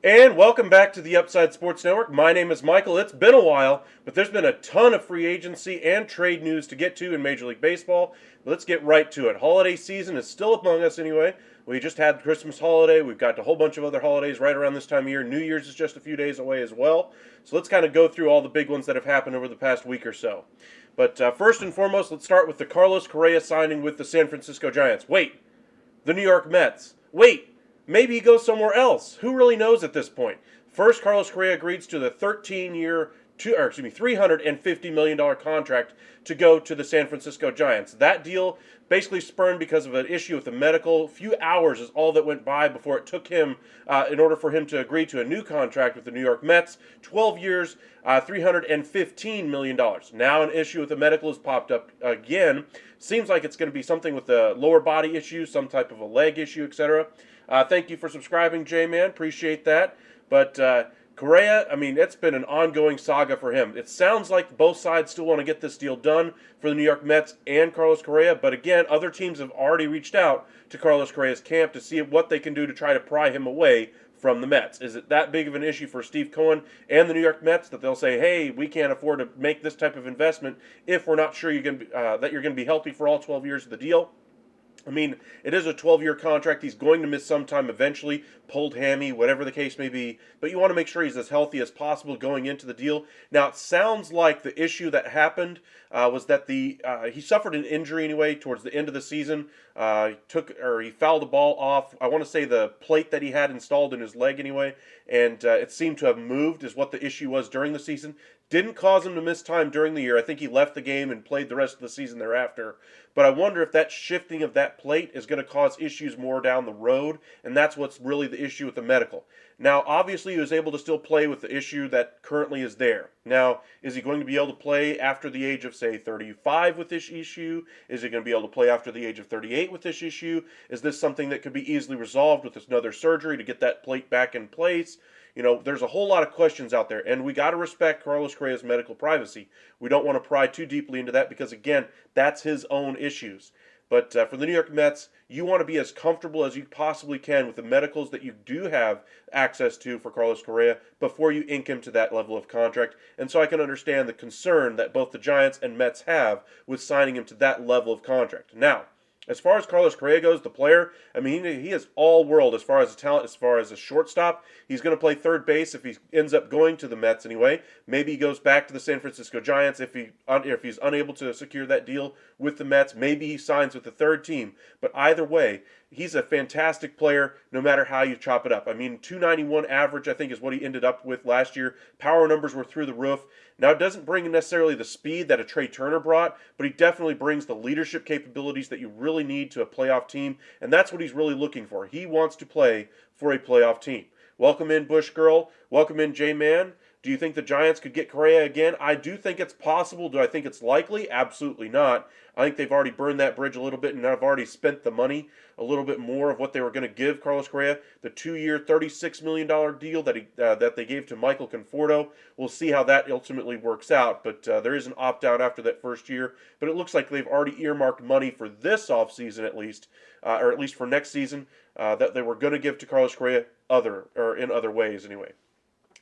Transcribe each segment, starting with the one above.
And welcome back to the Upside Sports Network. My name is Michael. It's been a while, but there's been a ton of free agency and trade news to get to in Major League Baseball. Let's get right to it. Holiday season is still among us anyway. We just had the Christmas holiday. We've got a whole bunch of other holidays right around this time of year. New Year's is just a few days away as well. So let's kind of go through all the big ones that have happened over the past week or so. But first and foremost, let's start with the Carlos Correa signing with the San Francisco Giants. Wait, the New York Mets. Wait, maybe he goes somewhere else. Who really knows at this point? First, Carlos Correa agrees to the 13-year, $350 million contract to go to the San Francisco Giants. That deal basically spurned because of an issue with the medical. A few hours is all that went by before it took him, in order for him to agree to a new contract with the New York Mets. 12 years, $315 million. Now an issue with the medical has popped up again. Seems like it's going to be something with a lower body issue, some type of a leg issue, etc. Thank you for subscribing, J-Man. Appreciate that. But Correa, I mean, it's been an ongoing saga for him. It sounds like both sides still want to get this deal done for the New York Mets and Carlos Correa, but again, other teams have already reached out to Carlos Correa's camp to see what they can do to try to pry him away from the Mets. Is it that big of an issue for Steve Cohen and the New York Mets that they'll say, hey, we can't afford to make this type of investment if we're not sure that you're going to be healthy for all 12 years of the deal? I mean, it is a 12-year contract. He's going to miss some time eventually, pulled hammy, whatever the case may be. But you want to make sure he's as healthy as possible going into the deal. Now, it sounds like the issue that happened was that he suffered an injury anyway towards the end of the season. He fouled the ball off, I want to say the plate that he had installed in his leg anyway, and it seemed to have moved is what the issue was during the season. Didn't cause him to miss time during the year. I think he left the game and played the rest of the season thereafter. But I wonder if that shifting of that plate is going to cause issues more down the road, and that's what's really the issue with the medical. Now, obviously, he was able to still play with the issue that currently is there. Now, is he going to be able to play after the age of, say, 35 with this issue? Is he going to be able to play after the age of 38 with this issue? Is this something that could be easily resolved with another surgery to get that plate back in place? You know, there's a whole lot of questions out there, and we got to respect Carlos Correa's medical privacy. We don't want to pry too deeply into that because, again, that's his own issues. But for the New York Mets, you want to be as comfortable as you possibly can with the medicals that you do have access to for Carlos Correa before you ink him to that level of contract. And so I can understand the concern that both the Giants and Mets have with signing him to that level of contract. Now, as far as Carlos Correa goes, the player, I mean, he is all world as far as a talent, as far as a shortstop. He's going to play third base if he ends up going to the Mets anyway. Maybe he goes back to the San Francisco Giants if he's unable to secure that deal with the Mets. Maybe he signs with the third team. But either way, he's a fantastic player no matter how you chop it up. I mean, 291 average, I think, is what he ended up with last year. Power numbers were through the roof. Now, it doesn't bring necessarily the speed that a Trey Turner brought, but he definitely brings the leadership capabilities that you really need to a playoff team, and that's what he's really looking for. He wants to play for a playoff team. Welcome in, Bush Girl. Welcome in, J-Man. Do you think the Giants could get Correa again? I do think it's possible. Do I think it's likely? Absolutely not. I think they've already burned that bridge a little bit and have already spent the money, a little bit more of what they were going to give Carlos Correa. The 2-year, $36 million deal that they gave to Michael Conforto. We'll see how that ultimately works out, but there is an opt-out after that first year. But it looks like they've already earmarked money for this offseason at least, or at least for next season, that they were going to give to Carlos Correa in other ways anyway.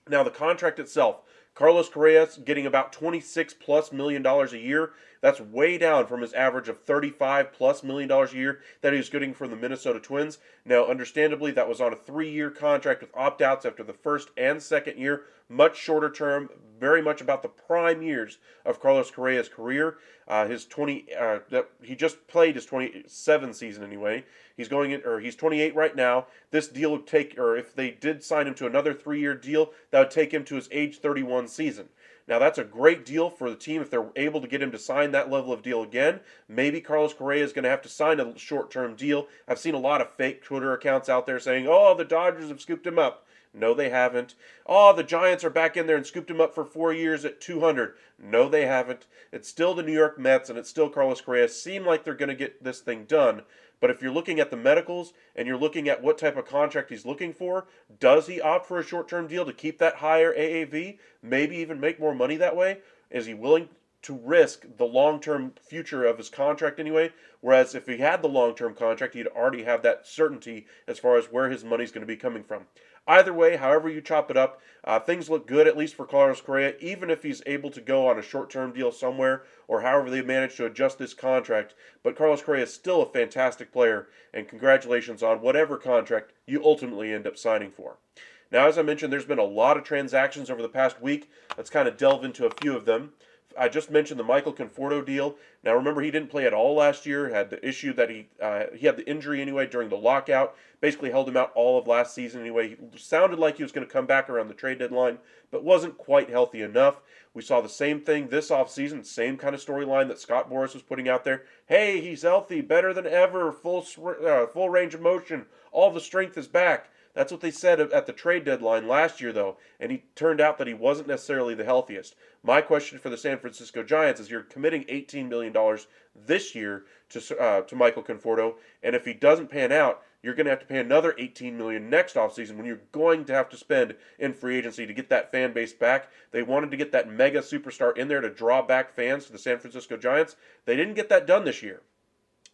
Now, the contract itself, Carlos Correa's getting about $26+ million a year. That's way down from his average of $35+ million a year that he was getting from the Minnesota Twins. Now, understandably, that was on a 3-year contract with opt-outs after the first and second year. Much shorter term, very much about the prime years of Carlos Correa's career. He just played his 27th season anyway. He's 28 right now. This deal would take, or if they did sign him to another 3-year deal, that would take him to his age 31 season. Now, that's a great deal for the team if they're able to get him to sign that level of deal again. Maybe Carlos Correa is going to have to sign a short-term deal. I've seen a lot of fake Twitter accounts out there saying, oh, the Dodgers have scooped him up. No, they haven't. Oh, the Giants are back in there and scooped him up for 4 years at $200. No, they haven't. It's still the New York Mets, and it's still Carlos Correa. Seem like they're going to get this thing done. But if you're looking at the medicals and you're looking at what type of contract he's looking for, does he opt for a short-term deal to keep that higher AAV, maybe even make more money that way? Is he willing to risk the long-term future of his contract anyway? Whereas if he had the long-term contract, he'd already have that certainty as far as where his money's going to be coming from. Either way, however you chop it up, things look good, at least for Carlos Correa, even if he's able to go on a short-term deal somewhere, or however they manage to adjust this contract. But Carlos Correa is still a fantastic player, and congratulations on whatever contract you ultimately end up signing for. Now, as I mentioned, there's been a lot of transactions over the past week. Let's kind of delve into a few of them. I just mentioned the Michael Conforto deal. Now remember, he didn't play at all last year. Had the issue that he had the injury anyway during the lockout. Basically held him out all of last season anyway. He sounded like he was going to come back around the trade deadline, but wasn't quite healthy enough. We saw the same thing this offseason, same kind of storyline that Scott Boras was putting out there. Hey, he's healthy, better than ever, full range of motion, all the strength is back. That's what they said at the trade deadline last year, though, and he turned out that he wasn't necessarily the healthiest. My question for the San Francisco Giants is: you're committing $18 million this year to Michael Conforto, and if he doesn't pan out, you're going to have to pay another $18 million next offseason when you're going to have to spend in free agency to get that fan base back. They wanted to get that mega superstar in there to draw back fans to the San Francisco Giants. They didn't get that done this year.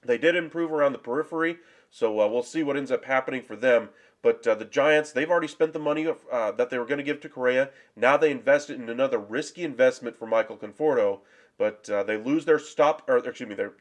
They did improve around the periphery, so we'll see what ends up happening for them. But the Giants, they've already spent the money that they were going to give to Correa. Now they invest it in another risky investment for Michael Conforto. But they lose their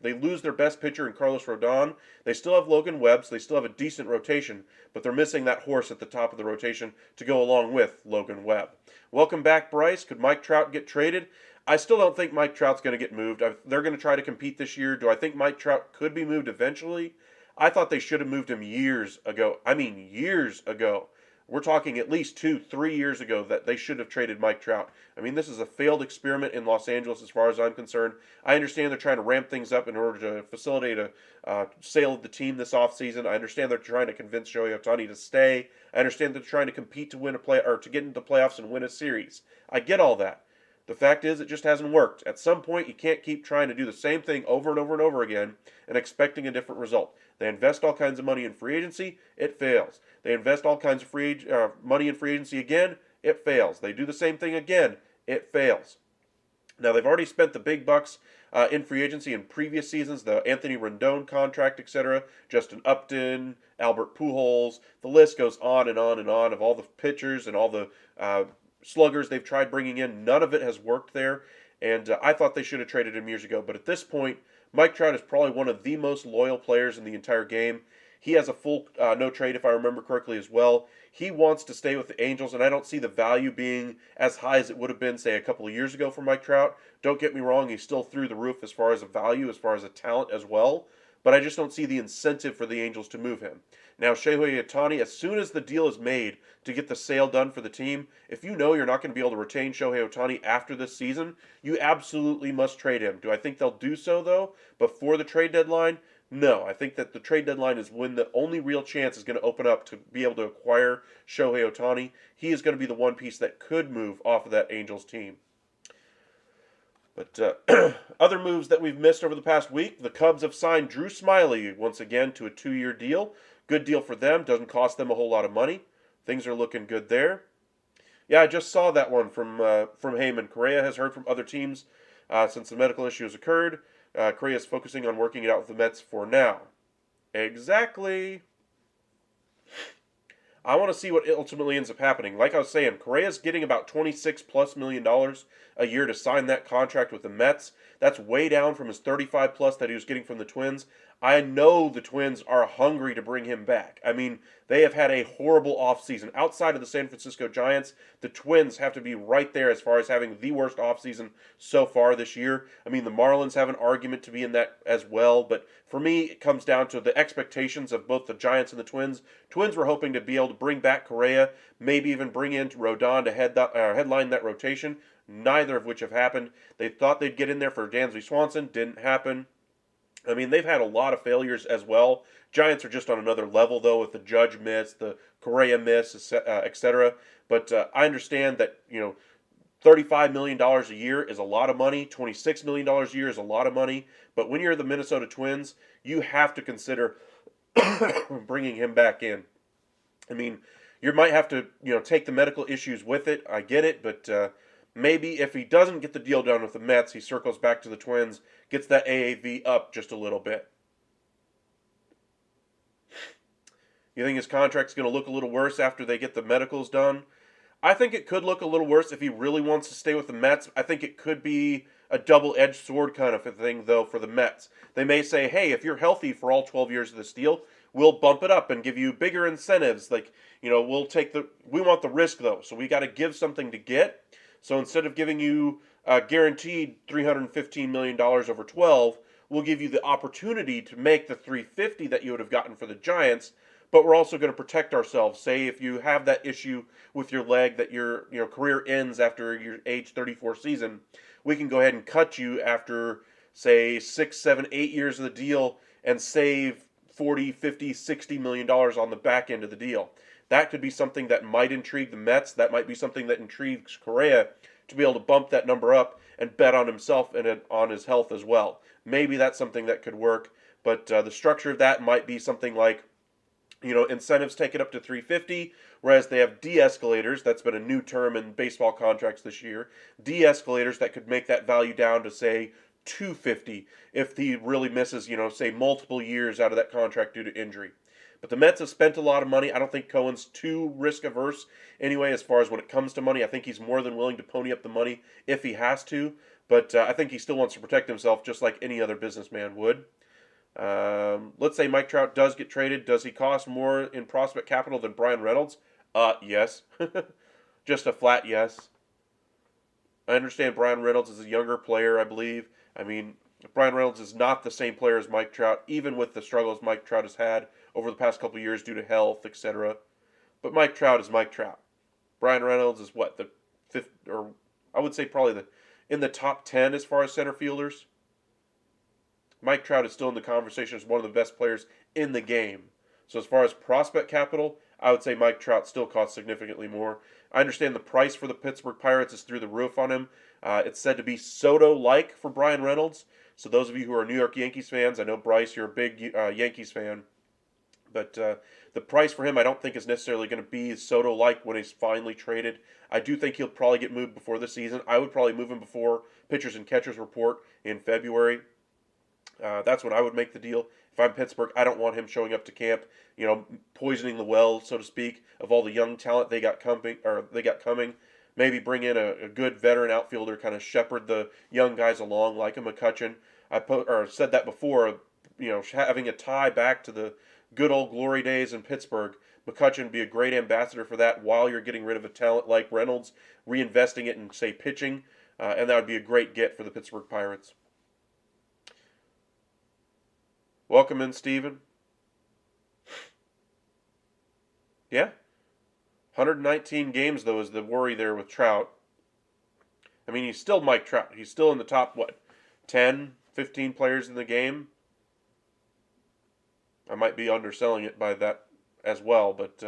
they lose their best pitcher in Carlos Rodon. They still have Logan Webb, so they still have a decent rotation, but they're missing that horse at the top of the rotation to go along with Logan Webb. Welcome back, Bryce. Could Mike Trout get traded? I still don't think Mike Trout's going to get moved. They're going to try to compete this year. Do I think Mike Trout could be moved eventually? I thought they should have moved him years ago. I mean, years ago. We're talking at least 2-3 years ago that they should have traded Mike Trout. I mean, this is a failed experiment in Los Angeles as far as I'm concerned. I understand they're trying to ramp things up in order to facilitate a sale of the team this offseason. I understand they're trying to convince Shohei Ohtani to stay. I understand they're trying to compete to win to get into the playoffs and win a series. I get all that. The fact is, it just hasn't worked. At some point, you can't keep trying to do the same thing over and over and over again and expecting a different result. They invest all kinds of money in free agency, it fails. They invest all kinds of money in free agency again, it fails. They do the same thing again, it fails. Now, they've already spent the big bucks in free agency in previous seasons, the Anthony Rendon contract, etc., Justin Upton, Albert Pujols. The list goes on and on and on of all the pitchers and all the sluggers they've tried bringing in. None of it has worked there, and I thought they should have traded him years ago. But at this point, Mike Trout is probably one of the most loyal players in the entire game. He has a full no trade, if I remember correctly, as well. He wants to stay with the Angels, and I don't see the value being as high as it would have been, say, a couple of years ago for Mike Trout. Don't get me wrong, he's still through the roof as far as a value, as far as a talent as well. But I just don't see the incentive for the Angels to move him. Now, Shohei Ohtani, as soon as the deal is made to get the sale done for the team, if you know you're not going to be able to retain Shohei Ohtani after this season, you absolutely must trade him. Do I think they'll do so, though, before the trade deadline? No. I think that the trade deadline is when the only real chance is going to open up to be able to acquire Shohei Ohtani. He is going to be the one piece that could move off of that Angels team. But other moves that we've missed over the past week, the Cubs have signed Drew Smyly once again to a 2-year deal. Good deal for them. Doesn't cost them a whole lot of money. Things are looking good there. Yeah, I just saw that one from Heyman. Correa has heard from other teams since the medical issue has occurred. Correa is focusing on working it out with the Mets for now. Exactly. I want to see what ultimately ends up happening. Like I was saying, Correa's getting about $26+ million a year to sign that contract with the Mets. That's way down from his 35+ that he was getting from the Twins. I know the Twins are hungry to bring him back. I mean, they have had a horrible offseason. Outside of the San Francisco Giants, the Twins have to be right there as far as having the worst offseason so far this year. I mean, the Marlins have an argument to be in that as well, but for me, it comes down to the expectations of both the Giants and the Twins. Twins were hoping to be able to bring back Correa, maybe even bring in Rodon to headline that rotation, neither of which have happened. They thought they'd get in there for Dansby Swanson, didn't happen. I mean, they've had a lot of failures as well. Giants are just on another level, though, with the Judge miss, the Correa miss, etc. But I understand that, $35 million a year is a lot of money. $26 million a year is a lot of money. But when you're the Minnesota Twins, you have to consider bringing him back in. I mean, you might have to, take the medical issues with it. I get it, but maybe if he doesn't get the deal done with the Mets, he circles back to the Twins, gets that AAV up just a little bit. You think his contract's going to look a little worse after they get the medicals done? I think it could look a little worse if he really wants to stay with the Mets. I think it could be a double-edged sword kind of a thing, though, for the Mets. They may say, hey, if you're healthy for all 12 years of this deal, we'll bump it up and give you bigger incentives. Like, we want the risk, though, so we got to give something to get. So instead of giving you guaranteed $315 million over 12 will give you the opportunity to make the 350 that you would have gotten for the Giants, but we're also going to protect ourselves. Say if you have that issue with your leg that your career ends after your age 34 season, we can go ahead and cut you after say 6, 7, 8 years of the deal and save 40, 50, 60 million dollars on the back end of the deal. That could be something that might intrigue the Mets. That might be something that intrigues Correa to be able to bump that number up and bet on himself and on his health as well. Maybe that's something that could work, but the structure of that might be something like, incentives take it up to 350, whereas they have de-escalators. That's been a new term in baseball contracts this year. De-escalators that could make that value down to, say, 250 if he really misses, say multiple years out of that contract due to injury. But the Mets have spent a lot of money. I don't think Cohen's too risk averse anyway as far as when it comes to money. I think he's more than willing to pony up the money if he has to. But I think he still wants to protect himself just like any other businessman would. Let's say Mike Trout does get traded. Does he cost more in prospect capital than Brian Reynolds? Yes. Just a flat yes. I understand Brian Reynolds is a younger player, I believe. I mean, Brian Reynolds is not the same player as Mike Trout, even with the struggles Mike Trout has had over the past couple of years due to health, etc. But Mike Trout is Mike Trout. Brian Reynolds is what, the fifth, or I would say probably in the top 10 as far as center fielders. Mike Trout is still in the conversation as one of the best players in the game. So as far as prospect capital, I would say Mike Trout still costs significantly more. I understand the price for the Pittsburgh Pirates is through the roof on him. It's said to be Soto-like for Brian Reynolds. So those of you who are New York Yankees fans, I know, Bryce, you're a big Yankees fan. But the price for him I don't think is necessarily going to be Soto-like when he's finally traded. I do think he'll probably get moved before the season. I would probably move him before pitchers and catchers report in February. That's when I would make the deal. If I'm Pittsburgh, I don't want him showing up to camp, poisoning the well, so to speak, of all the young talent they got coming. Maybe bring in a good veteran outfielder, kind of shepherd the young guys along, like a McCutchen. Said that before, having a tie back to the good old glory days in Pittsburgh. McCutchen would be a great ambassador for that while you're getting rid of a talent like Reynolds, reinvesting it in, say, pitching, and that would be a great get for the Pittsburgh Pirates. Welcome in, Steven. Yeah. 119 games, though, is the worry there with Trout. I mean, he's still Mike Trout. He's still in the top, 10, 15 players in the game? I might be underselling it by that as well, but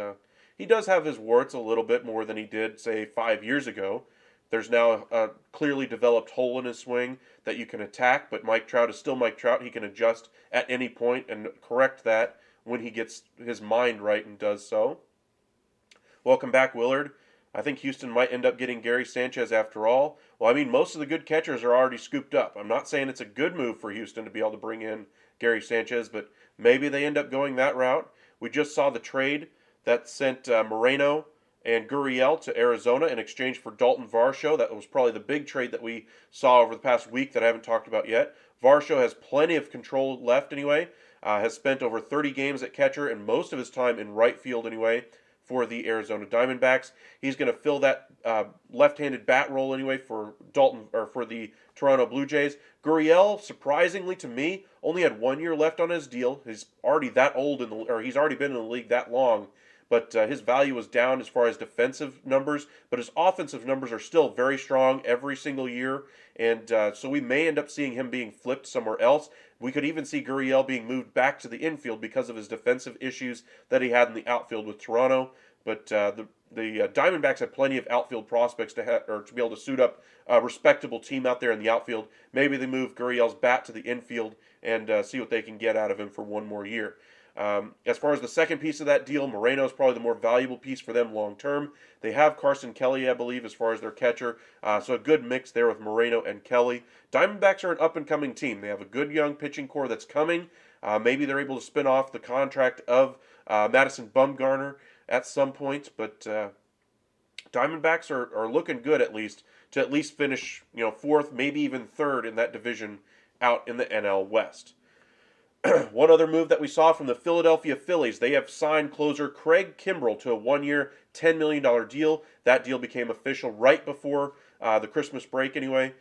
he does have his warts a little bit more than he did, say, 5 years ago. There's now a clearly developed hole in his swing that you can attack, but Mike Trout is still Mike Trout. He can adjust at any point and correct that when he gets his mind right and does so. Welcome back, Willard. I think Houston might end up getting Gary Sanchez after all. Well, I mean, most of the good catchers are already scooped up. I'm not saying it's a good move for Houston to be able to bring in Gary Sanchez, but maybe they end up going that route. We just saw the trade that sent Moreno and Gurriel to Arizona in exchange for Dalton Varsho. That was probably the big trade that we saw over the past week that I haven't talked about yet. Varsho has plenty of control left anyway. Has spent over 30 games at catcher and most of his time in right field anyway for the Arizona Diamondbacks. He's going to fill that left-handed bat role anyway for the Toronto Blue Jays. Gurriel, surprisingly to me, only had 1 year left on his deal. He's already that old he's already been in the league that long. But his value was down as far as defensive numbers, but his offensive numbers are still very strong every single year, and so we may end up seeing him being flipped somewhere else. We could even see Gurriel being moved back to the infield because of his defensive issues that he had in the outfield with Toronto. But the Diamondbacks have plenty of outfield prospects to be able to suit up a respectable team out there in the outfield. Maybe they move Gurriel's bat to the infield and see what they can get out of him for one more year. As far as the second piece of that deal, Moreno is probably the more valuable piece for them long term. They have Carson Kelly, I believe, as far as their catcher, so a good mix there with Moreno and Kelly. Diamondbacks are an up-and-coming team. They have a good young pitching core that's coming. Maybe they're able to spin off the contract of Madison Bumgarner at some point, but Diamondbacks are looking good to at least finish fourth, maybe even third in that division out in the NL West. One other move that we saw from the Philadelphia Phillies, they have signed closer Craig Kimbrell to a 1 year, $10 million deal. That deal became official right before the Christmas break anyway.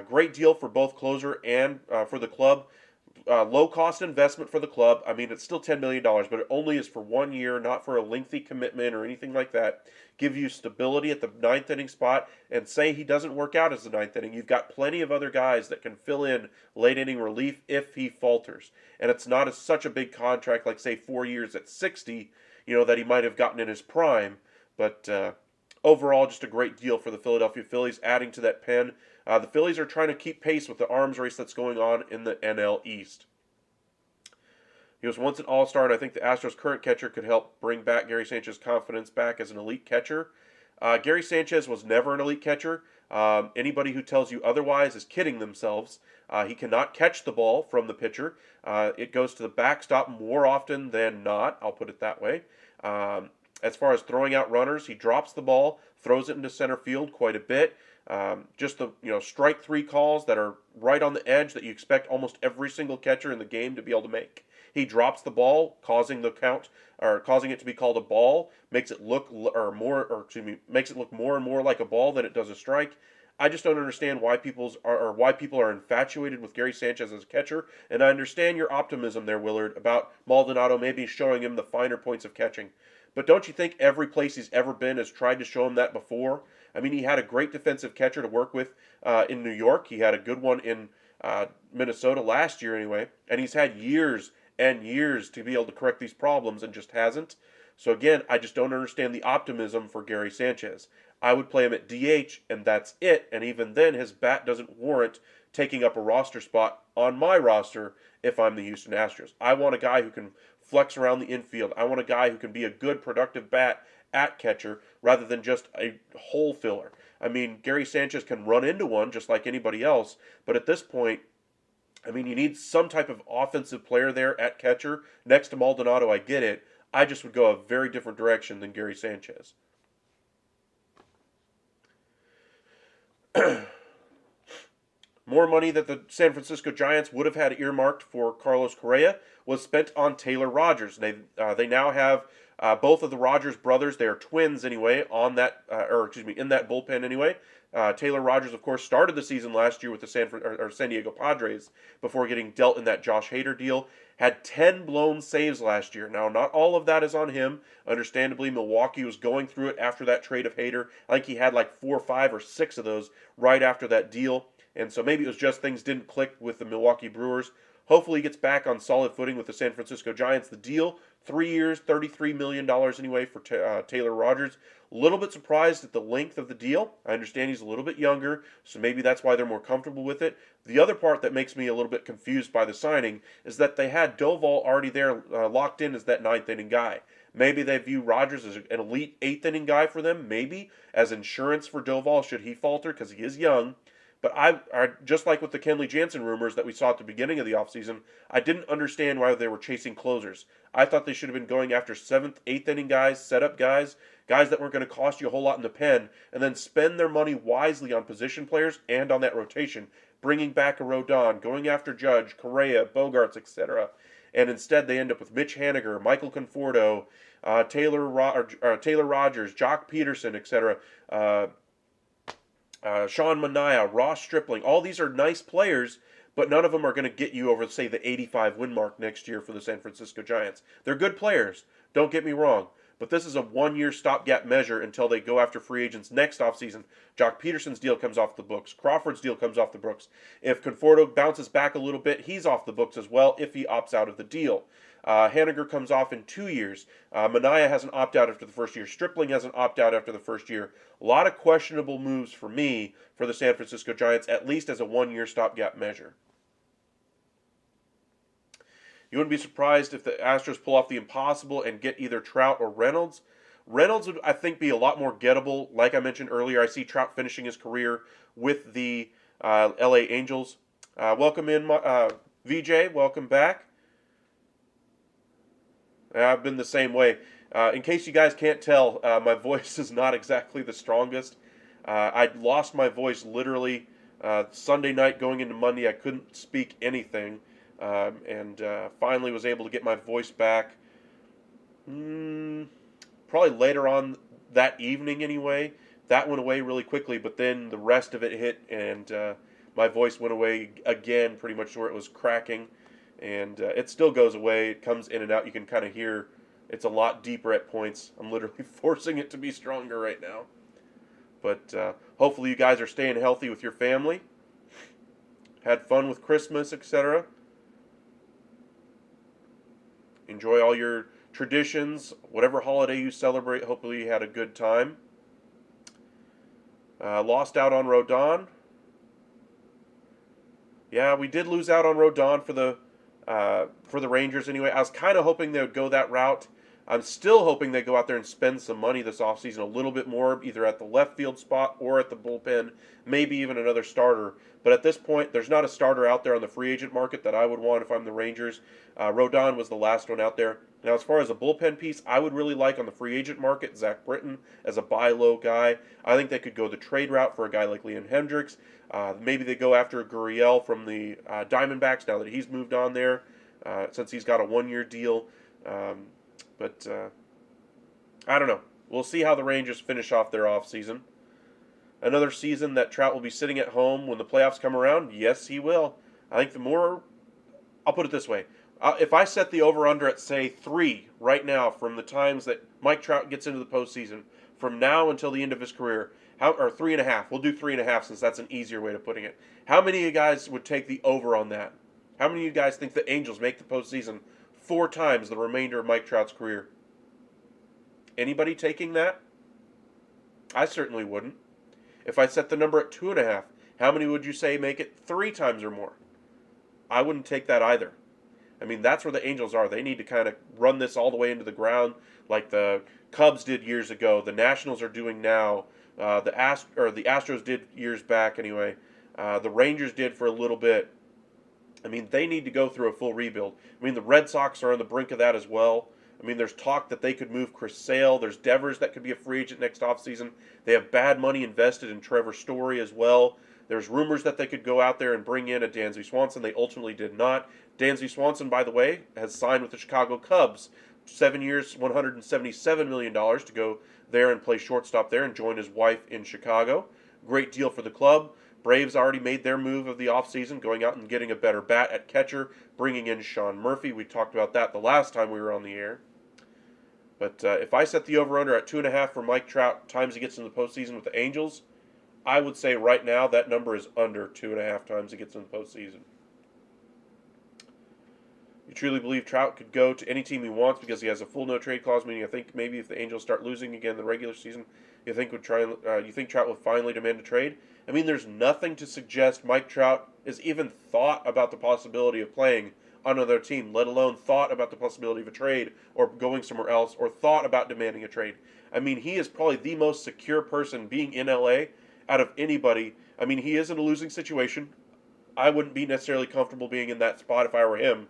Great deal for both closer and for the club. Low cost investment for the club. I mean, it's still $10 million, but it only is for 1 year, not for a lengthy commitment or anything like that. Give you stability at the ninth inning spot, and say he doesn't work out as the ninth inning, you've got plenty of other guys that can fill in late inning relief if he falters. And it's not such a big contract, like say 4 years at 60, that he might have gotten in his prime. But overall, just a great deal for the Philadelphia Phillies, adding to that pen. The Phillies are trying to keep pace with the arms race that's going on in the NL East. He was once an all-star, and I think the Astros' current catcher could help bring back Gary Sanchez's confidence back as an elite catcher. Gary Sanchez was never an elite catcher. Anybody who tells you otherwise is kidding themselves. He cannot catch the ball from the pitcher. It goes to the backstop more often than not, I'll put it that way. As far as throwing out runners, he drops the ball, throws it into center field quite a bit. Just the strike three calls that are right on the edge that you expect almost every single catcher in the game to be able to make. He drops the ball, causing it to be called a ball, makes it look makes it look more and more like a ball than it does a strike. I just don't understand why people are infatuated with Gary Sanchez as a catcher, and I understand your optimism there, Willard, about Maldonado maybe showing him the finer points of catching. But don't you think every place he's ever been has tried to show him that before? I mean, he had a great defensive catcher to work with in New York. He had a good one in Minnesota last year anyway, and he's had years and years to be able to correct these problems and just hasn't. So again, I just don't understand the optimism for Gary Sanchez. I would play him at DH, and that's it. And even then, his bat doesn't warrant taking up a roster spot on my roster if I'm the Houston Astros. I want a guy who can flex around the infield. I want a guy who can be a good, productive bat at catcher rather than just a hole filler. I mean, Gary Sanchez can run into one just like anybody else, but at this point, I mean, you need some type of offensive player there at catcher. Next to Maldonado, I get it. I just would go a very different direction than Gary Sanchez. More money that the San Francisco Giants would have had earmarked for Carlos Correa was spent on Taylor Rogers. They now have both of the Rogers brothers. They are twins anyway in that bullpen anyway. Taylor Rogers, of course, started the season last year with the San Diego Padres before getting dealt in that Josh Hader deal. Had 10 blown saves last year. Now, not all of that is on him. Understandably, Milwaukee was going through it after that trade of Hader. I think he had like 4, 5, or 6 of those right after that deal. And so maybe it was just things didn't click with the Milwaukee Brewers. Hopefully he gets back on solid footing with the San Francisco Giants. The deal, 3 years, $33 million anyway for Taylor Rogers. A little bit surprised at the length of the deal. I understand he's a little bit younger, so maybe that's why they're more comfortable with it. The other part that makes me a little bit confused by the signing is that they had Doval already there locked in as that ninth inning guy. Maybe they view Rogers as an elite eighth inning guy for them, maybe, as insurance for Doval should he falter because he is young. But I just like with the Kenley Jansen rumors that we saw at the beginning of the offseason, I didn't understand why they were chasing closers. I thought they should have been going after 7th, 8th inning guys, setup guys that weren't going to cost you a whole lot in the pen, and then spend their money wisely on position players and on that rotation, bringing back a Rodon, going after Judge, Correa, Bogarts, etc. And instead they end up with Mitch Haniger, Michael Conforto, Taylor Rogers, Jock Peterson, etc., Sean Manaea, Ross Stripling. All these are nice players, but none of them are going to get you over, say, the 85 win mark next year for the San Francisco Giants. They're good players, don't get me wrong, but this is a 1-year stopgap measure until they go after free agents next offseason. Jock Peterson's deal comes off the books. Crawford's deal comes off the books. If Conforto bounces back a little bit, he's off the books as well if he opts out of the deal. Haniger comes off in 2 years. Manaea has an opt-out after the first year. Stripling has an opt-out after the first year. A lot of questionable moves for me for the San Francisco Giants, at least as a 1-year stopgap measure. You wouldn't be surprised if the Astros pull off the impossible and get either Trout or Reynolds. Reynolds would, I think, be a lot more gettable. Like I mentioned earlier, I see Trout finishing his career with the LA Angels. Welcome in, VJ. Welcome back. I've been the same way. In case you guys can't tell, my voice is not exactly the strongest. I lost my voice literally Sunday night going into Monday. I couldn't speak anything, and finally was able to get my voice back probably later on that evening anyway. That went away really quickly, but then the rest of it hit, and my voice went away again, pretty much where it was cracking, and it still goes away. It comes in and out. You can kind of hear it's a lot deeper at points. I'm literally forcing it to be stronger right now. But hopefully you guys are staying healthy with your family. Had fun with Christmas, etc. Enjoy all your traditions, whatever holiday you celebrate. Hopefully you had a good time. Lost out on Rodon. Yeah, we did lose out on Rodon for the Rangers anyway. I was kind of hoping they would go that route. I'm still hoping they go out there and spend some money this offseason, a little bit more, either at the left field spot or at the bullpen, maybe even another starter. But at this point, there's not a starter out there on the free agent market that I would want if I'm the Rangers. Rodon was the last one out there. Now, as far as a bullpen piece, I would really like on the free agent market Zach Britton as a buy low guy. I think they could go the trade route for a guy like Liam Hendricks. Maybe they go after Gurriel from the Diamondbacks now that he's moved on there, since he's got a 1-year deal. But I don't know. We'll see how the Rangers finish off their offseason. Another season that Trout will be sitting at home when the playoffs come around? Yes, he will. I think the more... I'll put it this way. If I set the over-under at, say, 3 right now from the times that Mike Trout gets into the postseason, from now until the end of his career, or 3.5. We'll do 3.5 since that's an easier way of putting it. How many of you guys would take the over on that? How many of you guys think the Angels make the postseason 4 times the remainder of Mike Trout's career? Anybody taking that? I certainly wouldn't. If I set the number at 2.5, how many would you say make it 3 times or more? I wouldn't take that either. I mean, that's where the Angels are. They need to kind of run this all the way into the ground like the Cubs did years ago, the Nationals are doing now, the Astros did years back anyway, the Rangers did for a little bit. I mean, they need to go through a full rebuild. I mean, the Red Sox are on the brink of that as well. I mean, there's talk that they could move Chris Sale. There's Devers that could be a free agent next offseason. They have bad money invested in Trevor Story as well. There's rumors that they could go out there and bring in a Dansby Swanson. They ultimately did not. Dansby Swanson, by the way, has signed with the Chicago Cubs. 7 years, $177 million to go there and play shortstop there and join his wife in Chicago. Great deal for the club. Braves already made their move of the offseason, going out and getting a better bat at catcher, bringing in Sean Murphy. We talked about that the last time we were on the air. But if I set the over-under at 2.5 for Mike Trout times he gets in the postseason with the Angels, I would say right now that number is under 2.5 times he gets in the postseason. You truly believe Trout could go to any team he wants because he has a full no-trade clause, meaning I think maybe if the Angels start losing again in the regular season, you think Trout will finally demand a trade? I mean, there's nothing to suggest Mike Trout has even thought about the possibility of playing on another team, let alone thought about the possibility of a trade or going somewhere else or thought about demanding a trade. I mean, he is probably the most secure person being in LA out of anybody. I mean, he is in a losing situation. I wouldn't be necessarily comfortable being in that spot if I were him.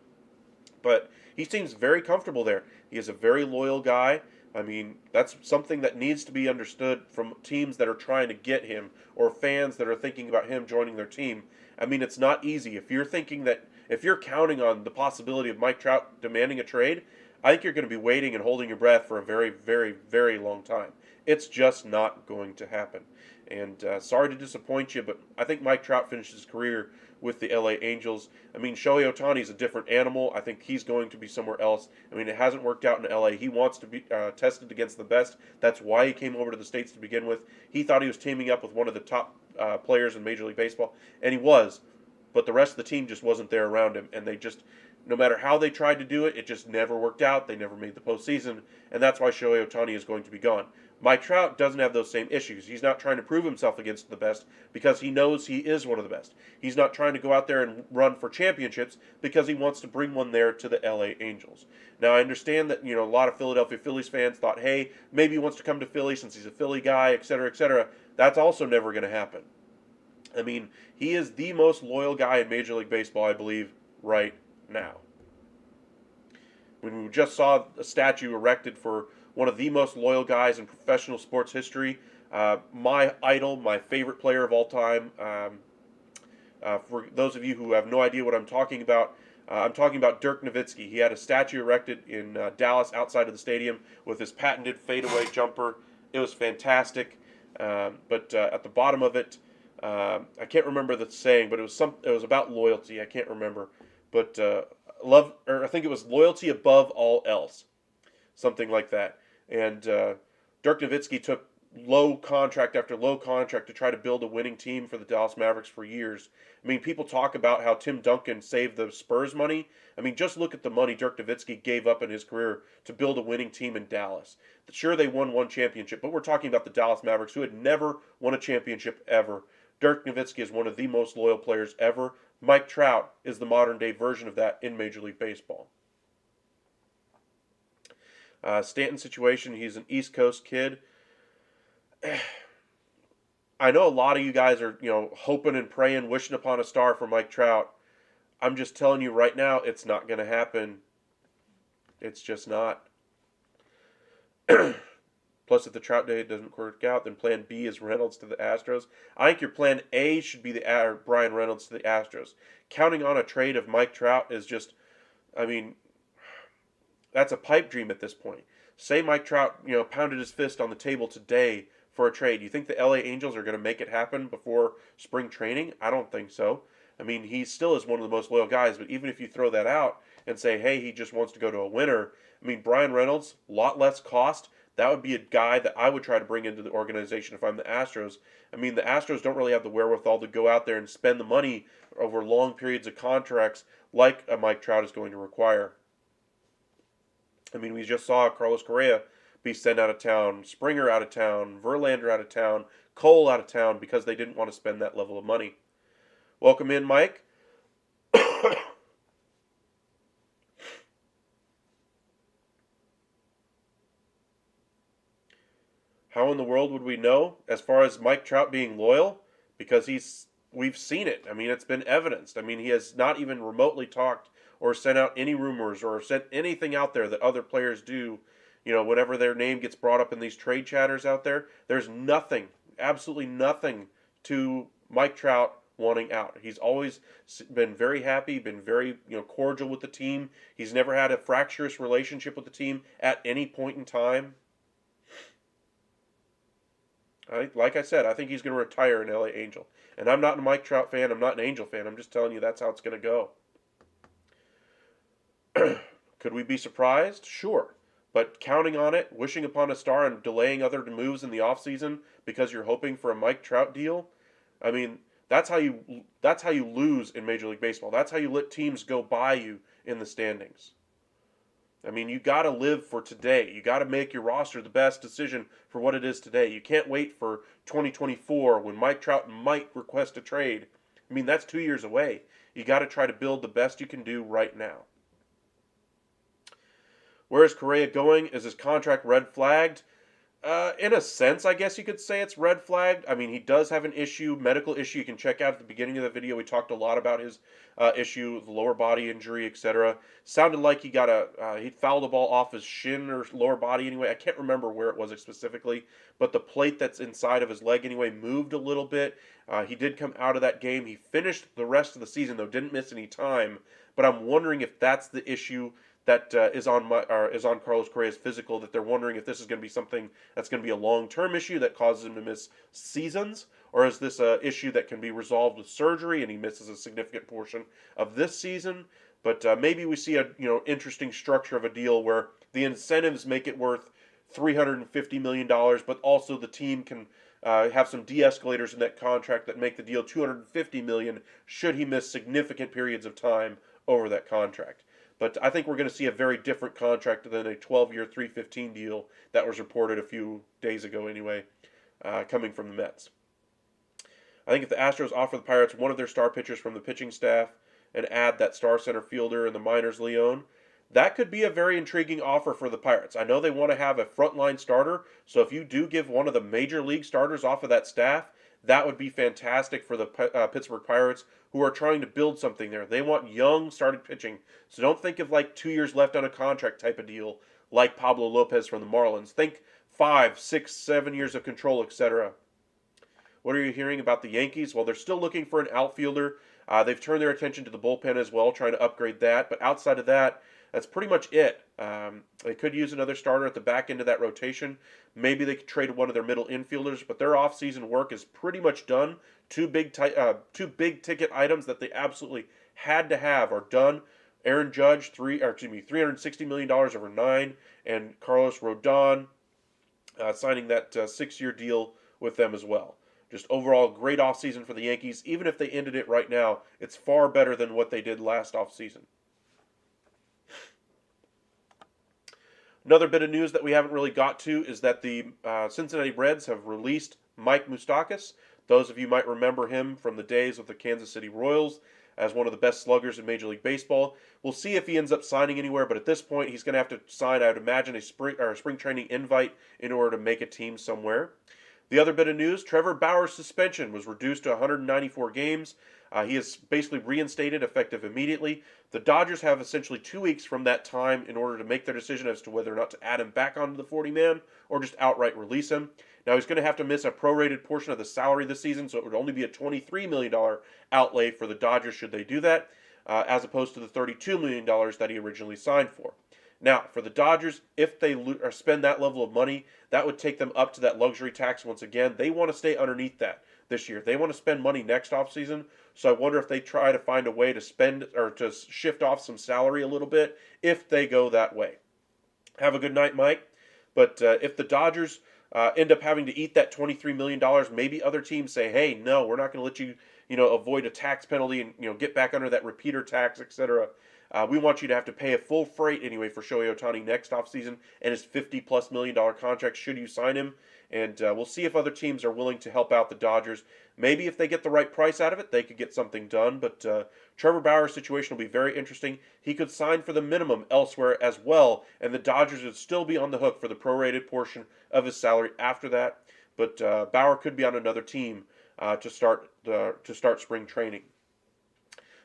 But he seems very comfortable there. He is a very loyal guy. I mean, that's something that needs to be understood from teams that are trying to get him or fans that are thinking about him joining their team. I mean, it's not easy. If you're counting on the possibility of Mike Trout demanding a trade, I think you're going to be waiting and holding your breath for a very, very, very long time. It's just not going to happen. And sorry to disappoint you, but I think Mike Trout finished his career with the LA Angels. I mean, Shohei Ohtani is a different animal. I think he's going to be somewhere else. I mean, it hasn't worked out in LA. He wants to be tested against the best. That's why he came over to the States to begin with. He thought he was teaming up with one of the top players in Major League Baseball, and he was. But the rest of the team just wasn't there around him, and they just, no matter how they tried to do it, it just never worked out. They never made the postseason, and that's why Shohei Ohtani is going to be gone. Mike Trout doesn't have those same issues. He's not trying to prove himself against the best because he knows he is one of the best. He's not trying to go out there and run for championships because he wants to bring one there to the LA Angels. Now, I understand that, a lot of Philadelphia Phillies fans thought, hey, maybe he wants to come to Philly since he's a Philly guy, etc., etc. That's also never going to happen. I mean, he is the most loyal guy in Major League Baseball, I believe, right now. When we just saw a statue erected for one of the most loyal guys in professional sports history, my idol, my favorite player of all time. For those of you who have no idea what I'm talking about Dirk Nowitzki. He had a statue erected in Dallas outside of the stadium with his patented fadeaway jumper. It was fantastic. But at the bottom of it, I can't remember the saying, but it was about loyalty. I can't remember, but love, or I think it was loyalty above all else, something like that. And Dirk Nowitzki took low contract after low contract to try to build a winning team for the Dallas Mavericks for years. I mean, people talk about how Tim Duncan saved the Spurs money. I mean, just look at the money Dirk Nowitzki gave up in his career to build a winning team in Dallas. Sure, they won one championship, but we're talking about the Dallas Mavericks, who had never won a championship ever. Dirk Nowitzki is one of the most loyal players ever. Mike Trout is the modern day version of that in Major League Baseball. Stanton situation, he's an East Coast kid. I know a lot of you guys are, hoping and praying, wishing upon a star for Mike Trout. I'm just telling you right now, it's not going to happen. It's just not. Plus, if the Trout day doesn't work out, then plan B is Reynolds to the Astros. I think your plan A should be the Brian Reynolds to the Astros. Counting on a trade of Mike Trout is just, I mean, that's a pipe dream at this point. Say Mike Trout, pounded his fist on the table today for a trade. You think the LA Angels are going to make it happen before spring training? I don't think so. I mean, he still is one of the most loyal guys, but even if you throw that out and say, hey, he just wants to go to a winner, I mean, Brian Reynolds, a lot less cost. That would be a guy that I would try to bring into the organization if I'm the Astros. I mean, the Astros don't really have the wherewithal to go out there and spend the money over long periods of contracts like a Mike Trout is going to require. I mean, we just saw Carlos Correa be sent out of town, Springer out of town, Verlander out of town, Cole out of town because they didn't want to spend that level of money. Welcome in, Mike. How in the world would we know as far as Mike Trout being loyal? Because we've seen it. I mean, it's been evidenced. I mean, he has not even remotely talked or sent out any rumors or sent anything out there that other players do. Whenever their name gets brought up in these trade chatters out there, there's nothing, absolutely nothing to Mike Trout wanting out. He's always been very happy, been very cordial with the team. He's never had a fractious relationship with the team at any point in time. Like I said, I think he's going to retire an LA Angel. And I'm not a Mike Trout fan. I'm not an Angel fan. I'm just telling you that's how it's going to go. Could we be surprised? Sure. But counting on it, wishing upon a star, and delaying other moves in the offseason because you're hoping for a Mike Trout deal, I mean, that's how you lose in Major League Baseball. That's how you let teams go by you in the standings. I mean, you got to live for today. You got to make your roster the best decision for what it is today. You can't wait for 2024 when Mike Trout might request a trade. I mean, that's 2 years away. You got to try to build the best you can do right now. Where is Correa going? Is his contract red flagged? In a sense, I guess you could say it's red flagged. I mean, he does have an issue, medical issue. You can check out at the beginning of the video. We talked a lot about his issue, the lower body injury, etc. Sounded like he he fouled the ball off his shin or lower body anyway. I can't remember where it was specifically, but the plate that's inside of his leg anyway moved a little bit. He did come out of that game. He finished the rest of the season, though, didn't miss any time. But I'm wondering if that's the issue that is on Carlos Correa's physical, that they're wondering if this is going to be something that's going to be a long-term issue that causes him to miss seasons, or is this an issue that can be resolved with surgery and he misses a significant portion of this season? But maybe we see a interesting structure of a deal where the incentives make it worth $350 million, but also the team can have some de-escalators in that contract that make the deal $250 million should he miss significant periods of time over that contract. But I think we're going to see a very different contract than a 12-year, $315 deal that was reported a few days ago anyway, coming from the Mets. I think if the Astros offer the Pirates one of their star pitchers from the pitching staff and add that star center fielder in the minors, Leon, that could be a very intriguing offer for the Pirates. I know they want to have a frontline starter, so if you do give one of the major league starters off of that staff, that would be fantastic for the Pittsburgh Pirates, who are trying to build something there. They want young started pitching. So don't think of like 2 years left on a contract type of deal like Pablo Lopez from the Marlins. Think 5, 6, 7 years of control, etc. What are you hearing about the Yankees? Well, they're still looking for an outfielder. They've turned their attention to the bullpen as well, trying to upgrade that. But outside of that, that's pretty much it. They could use another starter at the back end of that rotation. Maybe they could trade one of their middle infielders, but their offseason work is pretty much done. Two big ticket items that they absolutely had to have are done. Aaron Judge, $360 million over 9, and Carlos Rodon signing that 6-year deal with them as well. Just overall, great offseason for the Yankees. Even if they ended it right now, it's far better than what they did last offseason. Another bit of news that we haven't really got to is that the Cincinnati Reds have released Mike Moustakas. Those of you might remember him from the days with the Kansas City Royals as one of the best sluggers in Major League Baseball. We'll see if he ends up signing anywhere, but at this point, he's going to have to sign, I would imagine, a spring training invite in order to make a team somewhere. The other bit of news, Trevor Bauer's suspension was reduced to 194 games. He is basically reinstated effective immediately. The Dodgers have essentially 2 weeks from that time in order to make their decision as to whether or not to add him back onto the 40-man or just outright release him. Now, he's going to have to miss a prorated portion of the salary this season, so it would only be a $23 million outlay for the Dodgers should they do that, as opposed to the $32 million that he originally signed for. Now, for the Dodgers, if they spend that level of money, that would take them up to that luxury tax once again. They want to stay underneath that this year. They want to spend money next offseason, so I wonder if they try to find a way to spend or to shift off some salary a little bit if they go that way. Have a good night, Mike. But if the Dodgers end up having to eat that $23 million, maybe other teams say, hey, no, we're not going to let you, avoid a tax penalty and, get back under that repeater tax, etc. We want you to have to pay a full freight anyway for Shohei Ohtani next offseason and his $50+ million contract should you sign him. And we'll see if other teams are willing to help out the Dodgers. Maybe if they get the right price out of it, they could get something done. But Trevor Bauer's situation will be very interesting. He could sign for the minimum elsewhere as well, and the Dodgers would still be on the hook for the prorated portion of his salary after that. But Bauer could be on another team to start spring training.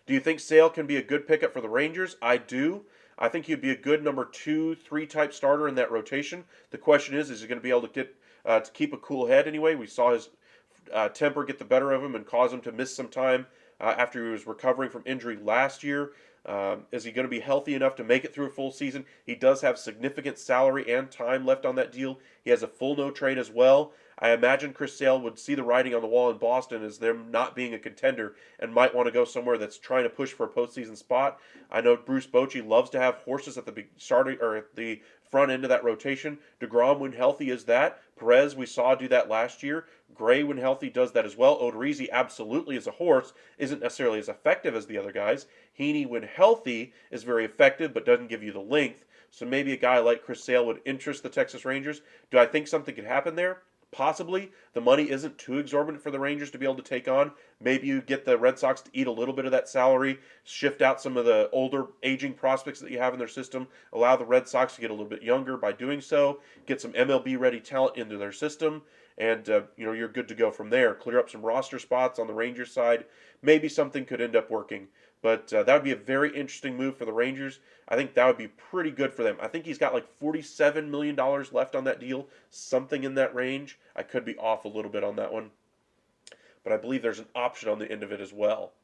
Do you think Sale can be a good pickup for the Rangers? I do. I think he'd be a good number 2, 3 type starter in that rotation. The question is he going to be able to get to keep a cool head anyway? We saw his temper get the better of him and cause him to miss some time after he was recovering from injury last year. Is he going to be healthy enough to make it through a full season? He does have significant salary and time left on that deal. He has a full no trade as well. I imagine Chris Sale would see the writing on the wall in Boston as them not being a contender and might want to go somewhere that's trying to push for a postseason spot. I know Bruce Bochy loves to have horses at the starting or at the front end of that rotation. DeGrom, when healthy, is that. Perez, we saw do that last year. Gray, when healthy, does that as well. Odorizzi absolutely is a horse, isn't necessarily as effective as the other guys. Heaney, when healthy, is very effective but doesn't give you the length. So maybe a guy like Chris Sale would interest the Texas Rangers. Do I think something could happen there? Possibly. The money isn't too exorbitant for the Rangers to be able to take on. Maybe you get the Red Sox to eat a little bit of that salary, shift out some of the older aging prospects that you have in their system, allow the Red Sox to get a little bit younger by doing so, get some MLB ready talent into their system, and you're good to go from there. Clear up some roster spots on the Rangers side. Maybe something could end up working. But that would be a very interesting move for the Rangers. I think that would be pretty good for them. I think he's got like $47 million left on that deal, something in that range. I could be off a little bit on that one. But I believe there's an option on the end of it as well.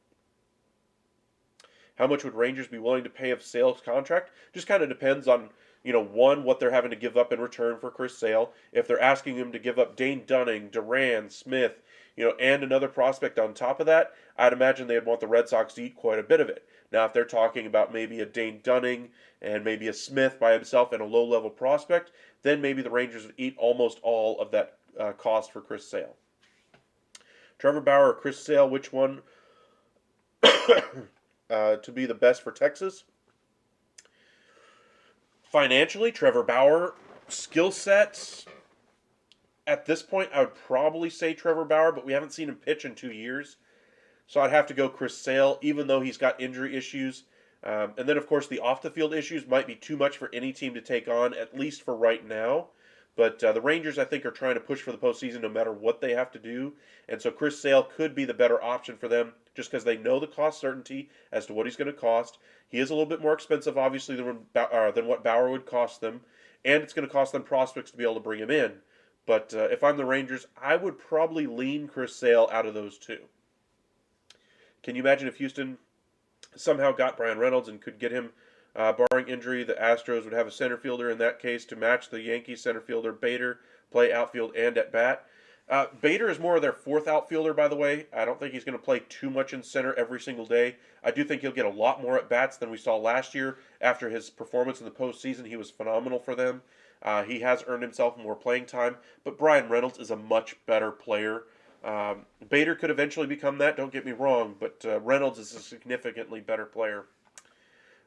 How much would Rangers be willing to pay of Sale's contract? Just kind of depends on, one, what they're having to give up in return for Chris Sale. If they're asking him to give up Dane Dunning, Duran, Smith, and another prospect on top of that, I'd imagine they'd want the Red Sox to eat quite a bit of it. Now, if they're talking about maybe a Dane Dunning and maybe a Smith by himself and a low-level prospect, then maybe the Rangers would eat almost all of that cost for Chris Sale. Trevor Bauer or Chris Sale, which one to be the best for Texas? Financially, Trevor Bauer, skill sets. At this point, I would probably say Trevor Bauer, but we haven't seen him pitch in 2 years. So I'd have to go Chris Sale, even though he's got injury issues. And then, of course, the off-the-field issues might be too much for any team to take on, at least for right now. But the Rangers, I think, are trying to push for the postseason no matter what they have to do. And so Chris Sale could be the better option for them just because they know the cost certainty as to what he's going to cost. He is a little bit more expensive, obviously, than what Bauer would cost them. And it's going to cost them prospects to be able to bring him in. But if I'm the Rangers, I would probably lean Chris Sale out of those two. Can you imagine if Houston somehow got Brian Reynolds and could get him, barring injury? The Astros would have a center fielder in that case to match the Yankees center fielder Bader, play outfield and at bat. Bader is more of their fourth outfielder, by the way. I don't think he's going to play too much in center every single day. I do think he'll get a lot more at bats than we saw last year. After his performance in the postseason, he was phenomenal for them. He has earned himself more playing time, but Brian Reynolds is a much better player. Bader could eventually become that, don't get me wrong, but Reynolds is a significantly better player.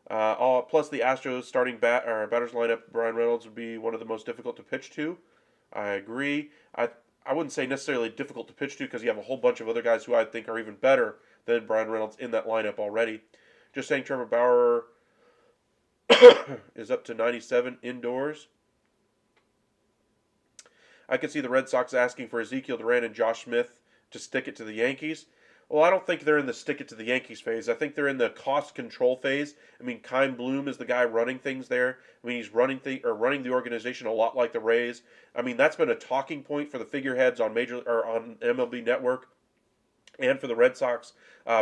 Plus, the Astros starting batters lineup, Brian Reynolds would be one of the most difficult to pitch to. I agree. I wouldn't say necessarily difficult to pitch to because you have a whole bunch of other guys who I think are even better than Brian Reynolds in that lineup already. Just saying Trevor Bauer is up to 97 indoors. I could see the Red Sox asking for Ezekiel Duran and Josh Smith to stick it to the Yankees. Well, I don't think they're in the stick it to the Yankees phase. I think they're in the cost control phase. I mean, Kyle Bloom is the guy running things there. I mean, he's running the organization a lot like the Rays. I mean, that's been a talking point for the figureheads on on MLB Network and for the Red Sox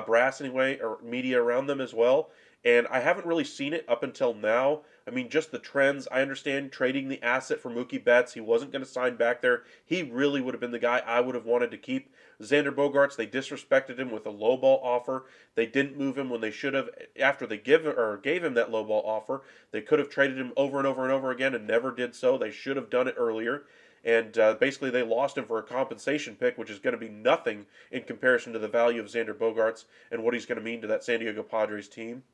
brass anyway, or media around them as well. And I haven't really seen it up until now. I mean, just the trends. I understand trading the asset for Mookie Betts. He wasn't going to sign back there. He really would have been the guy I would have wanted to keep. Xander Bogaerts, they disrespected him with a lowball offer. They didn't move him when they should have. After they gave him that lowball offer, they could have traded him over and over and over again and never did so. They should have done it earlier. And basically, they lost him for a compensation pick, which is going to be nothing in comparison to the value of Xander Bogaerts and what he's going to mean to that San Diego Padres team.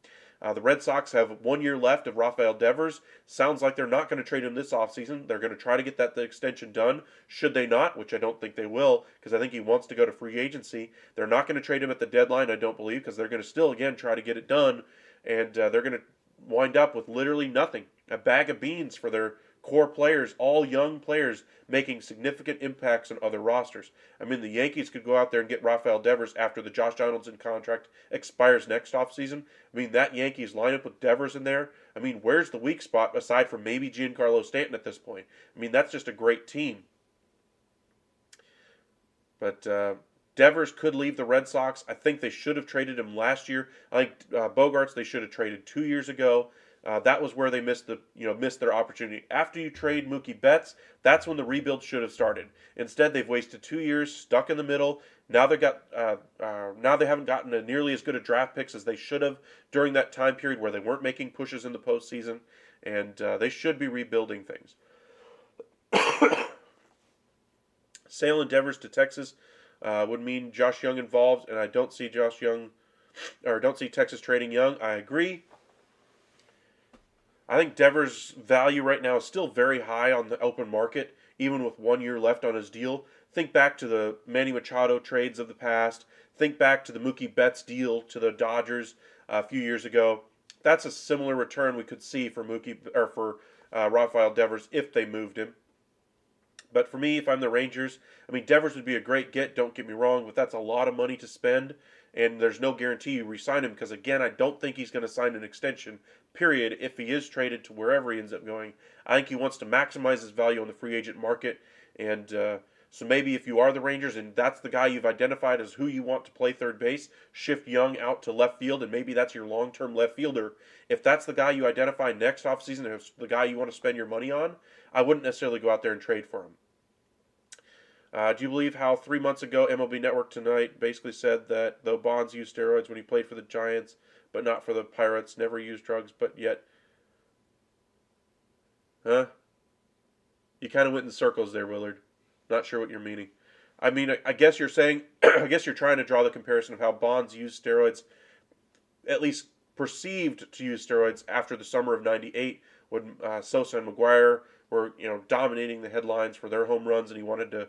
The Red Sox have 1 year left of Rafael Devers. Sounds like they're not going to trade him this offseason. They're going to try to get the extension done. Should they not, which I don't think they will, because I think he wants to go to free agency. They're not going to trade him at the deadline, I don't believe, because they're going to still, again, try to get it done. And they're going to wind up with literally nothing. A bag of beans for their core players, all young players making significant impacts on other rosters. I mean, the Yankees could go out there and get Rafael Devers after the Josh Donaldson contract expires next offseason. I mean, that Yankees lineup with Devers in there, I mean, where's the weak spot aside from maybe Giancarlo Stanton at this point? I mean, that's just a great team. But Devers could leave the Red Sox. I think they should have traded him last year. I think Bogaerts they should have traded 2 years ago. That was where they missed their opportunity. After you trade Mookie Betts, that's when the rebuild should have started. Instead, they've wasted 2 years, stuck in the middle. Now they haven't gotten nearly as good a draft picks as they should have during that time period where they weren't making pushes in the postseason, and they should be rebuilding things. Sale and Devers to Texas would mean Josh Young involved, and I don't see Texas trading Young. I agree. I think Devers' value right now is still very high on the open market, even with 1 year left on his deal. Think back to the Manny Machado trades of the past. Think back to the Mookie Betts deal to the Dodgers a few years ago. That's a similar return we could see for Rafael Devers if they moved him. But for me, if I'm the Rangers, I mean, Devers would be a great get, don't get me wrong, but that's a lot of money to spend, and there's no guarantee you re-sign him because, again, I don't think he's going to sign an extension, period, if he is traded to wherever he ends up going. I think he wants to maximize his value on the free agent market, and so maybe if you are the Rangers and that's the guy you've identified as who you want to play third base, shift Young out to left field, and maybe that's your long-term left fielder. If that's the guy you identify next offseason, if it's the guy you want to spend your money on, I wouldn't necessarily go out there and trade for him. Do you believe how 3 months ago MLB Network Tonight basically said that though Bonds used steroids when he played for the Giants, but not for the Pirates, never used drugs, but yet... Huh? You kind of went in circles there, Willard. Not sure what you're meaning. I mean, I guess you're saying, I guess you're trying to draw the comparison of how Bonds used steroids, at least perceived to use steroids after the summer of '98 when Sosa and McGuire were, dominating the headlines for their home runs, and he wanted to,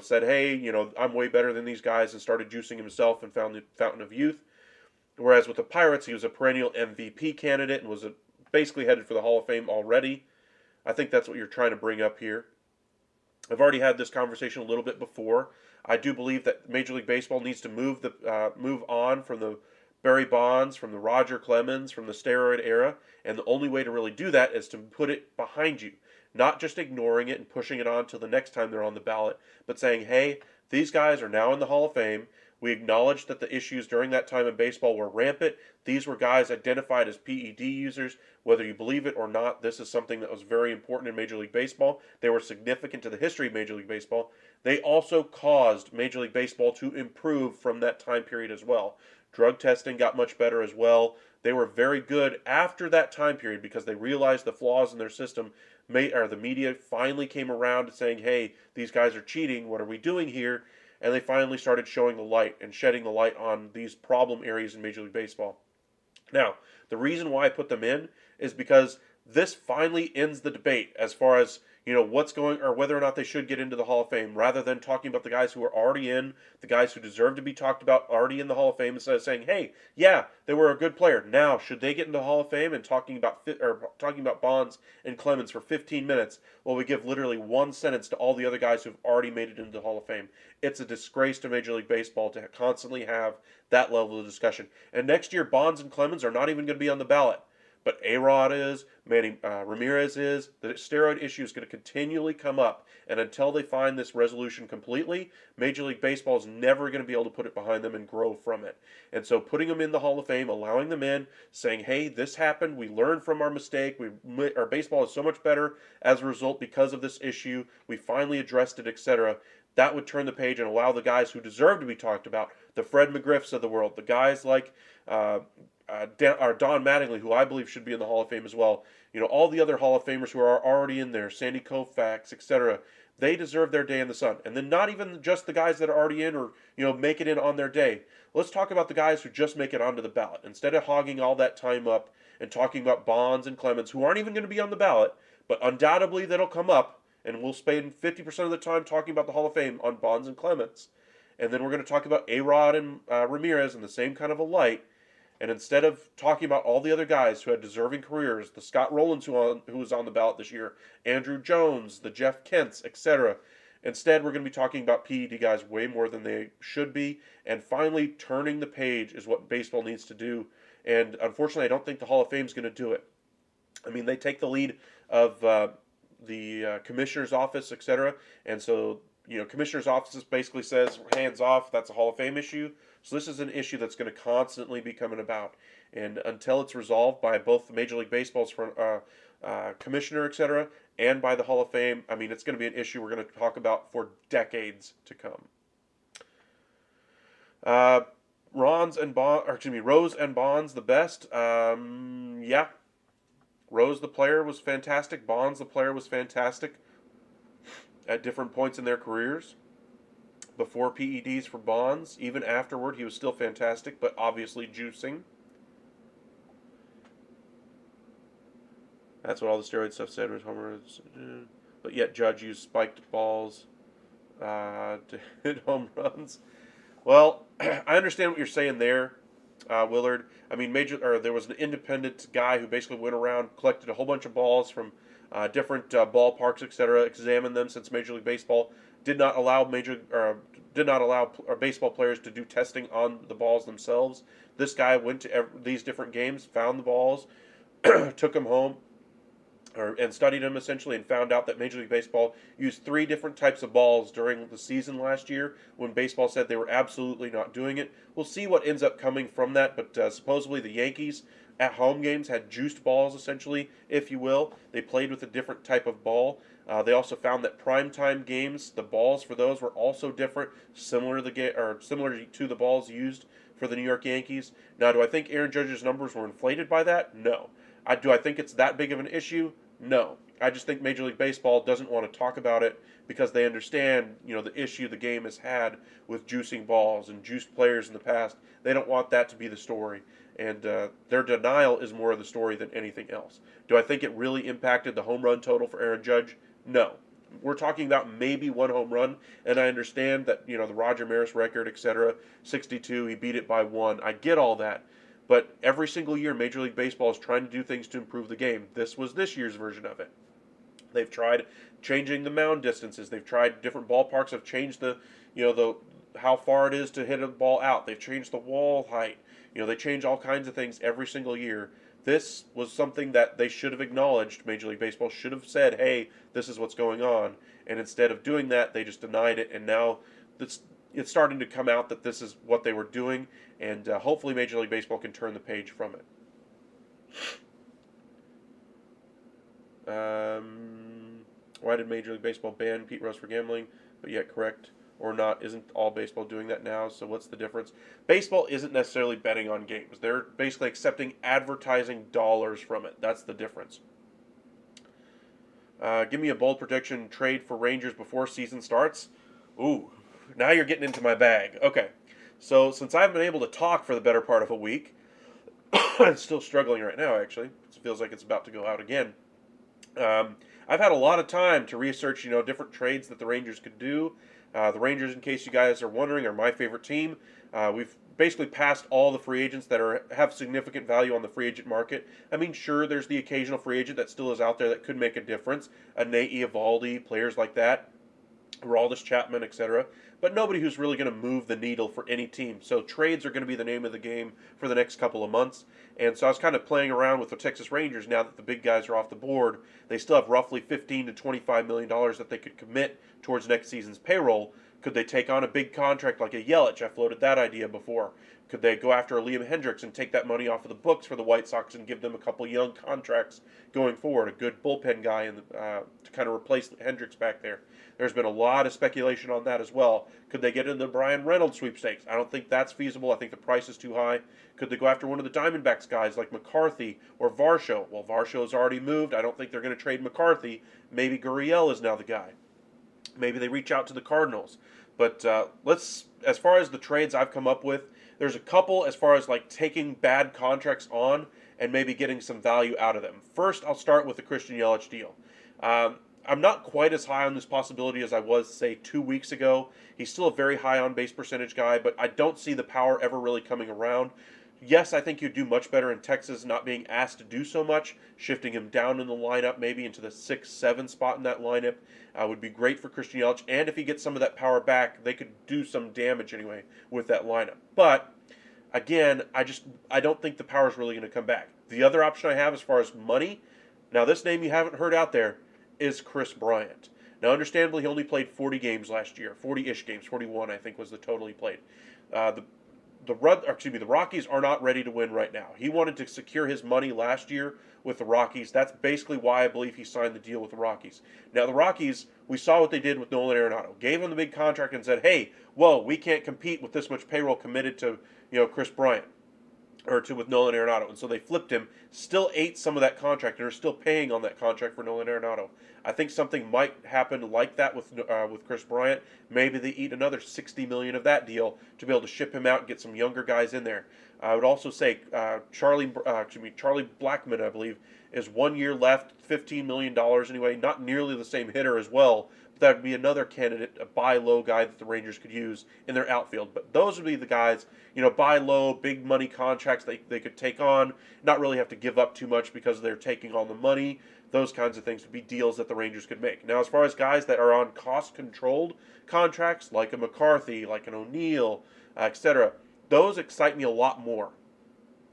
said, hey, I'm way better than these guys, and started juicing himself and found the fountain of youth. Whereas with the Pirates, he was a perennial MVP candidate and was basically headed for the Hall of Fame already. I think that's what you're trying to bring up here. I've already had this conversation a little bit before. I do believe that Major League Baseball needs to move on from the Barry Bonds, from the Roger Clemens, from the steroid era, and the only way to really do that is to put it behind you. not just ignoring it and pushing it on till the next time they're on the ballot, but saying, hey, these guys are now in the Hall of Fame. We acknowledge that the issues during that time in baseball were rampant. These were guys identified as PED users. Whether you believe it or not, this is something that was very important in Major League Baseball. They were significant to the history of Major League Baseball. They also caused Major League Baseball to improve from that time period as well. Drug testing got much better as well. They were very good after that time period because they realized the flaws in their system. The media finally came around to saying, hey, these guys are cheating. What are we doing here? And they finally started showing the light and shedding the light on these problem areas in Major League Baseball. Now, the reason why I put them in is because this finally ends the debate as far as what's going or whether or not they should get into the Hall of Fame, rather than talking about the guys who are already in, the guys who deserve to be talked about already in the Hall of Fame, instead of saying, hey, yeah, they were a good player. Now, should they get into the Hall of Fame, and talking about Bonds and Clemens for 15 minutes while we give literally one sentence to all the other guys who've already made it into the Hall of Fame? It's a disgrace to Major League Baseball to constantly have that level of discussion. And next year, Bonds and Clemens are not even going to be on the ballot. But A-Rod is, Manny Ramirez is. The steroid issue is going to continually come up. And until they find this resolution completely, Major League Baseball is never going to be able to put it behind them and grow from it. And so putting them in the Hall of Fame, allowing them in, saying, hey, this happened, we learned from our mistake, our baseball is so much better as a result because of this issue, we finally addressed it, etc., that would turn the page and allow the guys who deserve to be talked about, the Fred McGriffs of the world, the guys like Don Mattingly, who I believe should be in the Hall of Fame as well. All the other Hall of Famers who are already in there, Sandy Koufax, etc. They deserve their day in the sun. And then not even just the guys that are already in or make it in on their day. Let's talk about the guys who just make it onto the ballot. Instead of hogging all that time up and talking about Bonds and Clemens, who aren't even going to be on the ballot, but undoubtedly that'll come up, and we'll spend 50% of the time talking about the Hall of Fame on Bonds and Clemens. And then we're going to talk about A-Rod and Ramirez in the same kind of a light. And instead of talking about all the other guys who had deserving careers, the Scott Rowlands who was on the ballot this year, Andrew Jones, the Jeff Kents, etc., instead we're going to be talking about PED guys way more than they should be. And finally, turning the page is what baseball needs to do. And unfortunately, I don't think the Hall of Fame is going to do it. I mean, they take the lead of the commissioner's office, etc. And so, commissioner's office basically says, hands off, that's a Hall of Fame issue. So this is an issue that's going to constantly be coming about. And until it's resolved by both the Major League Baseball's commissioner, etc., and by the Hall of Fame, I mean, it's going to be an issue we're going to talk about for decades to come. Rose and Bonds, the best. Yeah. Rose, the player, was fantastic. Bonds, the player, was fantastic at different points in their careers. Before PEDs for Bonds, even afterward, he was still fantastic, but obviously juicing. That's what all the steroid stuff said was home runs. But yet Judge used spiked balls to hit home runs. Well, I understand what you're saying there, Willard. I mean, there was an independent guy who basically went around, collected a whole bunch of balls from different ballparks, etc., examined them, since Major League Baseball did not allow baseball players to do testing on the balls themselves. This guy went to these different games, found the balls, took them home, and studied them essentially, and found out that Major League Baseball used 3 different types of balls during the season last year, when baseball said they were absolutely not doing it. We'll see what ends up coming from that, but supposedly the Yankees at home games had juiced balls, essentially, if you will. They played with a different type of ball. They also found that primetime games, the balls for those were also different, similar to the balls used for the New York Yankees. Now, do I think Aaron Judge's numbers were inflated by that? No. Do I think it's that big of an issue? No. I just think Major League Baseball doesn't want to talk about it because they understand, the issue the game has had with juicing balls and juiced players in the past. They don't want that to be the story. And their denial is more of the story than anything else. Do I think it really impacted the home run total for Aaron Judge? No. We're talking about maybe 1 home run, and I understand that, the Roger Maris record, etc., 62, he beat it by 1. I get all that. But every single year, Major League Baseball is trying to do things to improve the game. This was this year's version of it. They've tried changing the mound distances. They've tried different ballparks have changed the how far it is to hit a ball out. They've changed the wall height. They change all kinds of things every single year. this was something that they should have acknowledged. Major League Baseball should have said, hey, this is what's going on. And instead of doing that, they just denied it. And now it's starting to come out that this is what they were doing. And hopefully Major League Baseball can turn the page from it. Why did Major League Baseball ban Pete Rose for gambling? But yet, correct or not, isn't all baseball doing that now? So what's the difference? Baseball isn't necessarily betting on games. They're basically accepting advertising dollars from it. That's the difference. Give me a bold prediction trade for Rangers before season starts. Ooh, now you're getting into my bag. Okay, so since I've been able to talk for the better part of a week, I'm still struggling right now, actually. It feels like it's about to go out again. I've had a lot of time to research, different trades that the Rangers could do. The Rangers, in case you guys are wondering, are my favorite team. We've basically passed all the free agents that have significant value on the free agent market. I mean, sure, there's the occasional free agent that still is out there that could make a difference. A Nate Eovaldi, players like that, Aroldis Chapman, etc. But nobody who's really going to move the needle for any team. So trades are going to be the name of the game for the next couple of months. And so I was kind of playing around with the Texas Rangers now that the big guys are off the board. They still have roughly $15 to $25 million that they could commit towards next season's payroll. Could they take on a big contract like a Yelich? I floated that idea before. Could they go after a Liam Hendricks and take that money off of the books for the White Sox and give them a couple young contracts going forward? A good bullpen guy to kind of replace Hendricks back there. There's been a lot of speculation on that as well. Could they get into the Brian Reynolds sweepstakes? I don't think that's feasible. I think the price is too high. Could they go after one of the Diamondbacks guys like McCarthy or Varsho? Well, Varsho's already moved. I don't think they're going to trade McCarthy. Maybe Gurriel is now the guy. Maybe they reach out to the Cardinals. But as far as the trades I've come up with, there's a couple as far as like taking bad contracts on and maybe getting some value out of them. First, I'll start with the Christian Yelich deal. I'm not quite as high on this possibility as I was, say, 2 weeks ago. He's still a very high on base percentage guy, but I don't see the power ever really coming around. Yes, I think you'd do much better in Texas not being asked to do so much. Shifting him down in the lineup, maybe into the 6-7 spot in that lineup, would be great for Christian Yelich. And if he gets some of that power back, they could do some damage anyway with that lineup. But again, I don't think the power is really going to come back. The other option I have as far as money, now this name you haven't heard out there, is Kris Bryant. Now, understandably, he only played 40 games last year, 40-ish games, 41 I think was the total he played. The Rockies are not ready to win right now. He wanted to secure his money last year with the Rockies. That's basically why I believe he signed the deal with the Rockies. Now, the Rockies, we saw what they did with Nolan Arenado. Gave him the big contract and said, hey, whoa, we can't compete with this much payroll committed to Kris Bryant. With Nolan Arenado. And so they flipped him, still ate some of that contract, and are still paying on that contract for Nolan Arenado. I think something might happen like that with Kris Bryant. Maybe they eat another $60 million of that deal to be able to ship him out and get some younger guys in there. I would also say Charlie Blackmon, I believe, is 1 year left, $15 million anyway. Not nearly the same hitter as well. That would be another candidate, a buy low guy that the Rangers could use in their outfield. But those would be the guys, buy low, big money contracts they could take on, not really have to give up too much because they're taking on the money. Those kinds of things would be deals that the Rangers could make. Now, as far as guys that are on cost-controlled contracts, like a McCarthy, like an O'Neill, etc., those excite me a lot more.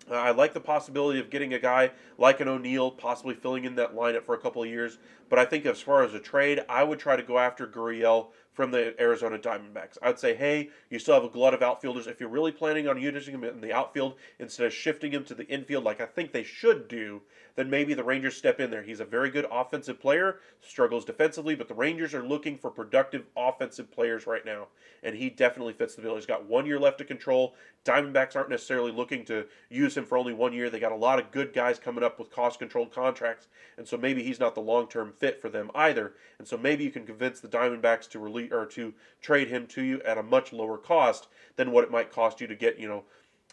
I like the possibility of getting a guy like an O'Neill, possibly filling in that lineup for a couple of years. But I think as far as a trade, I would try to go after Gurriel from the Arizona Diamondbacks. I'd say, hey, you still have a glut of outfielders. If you're really planning on using him in the outfield instead of shifting him to the infield like I think they should do, then maybe the Rangers step in there. He's a very good offensive player, struggles defensively, but the Rangers are looking for productive offensive players right now, and he definitely fits the bill. He's got 1 year left to control. Diamondbacks aren't necessarily looking to use him for only 1 year. They got a lot of good guys coming up with cost-controlled contracts, and so maybe he's not the long-term fit for them either. And so maybe you can convince the Diamondbacks to trade him to you at a much lower cost than what it might cost you to get,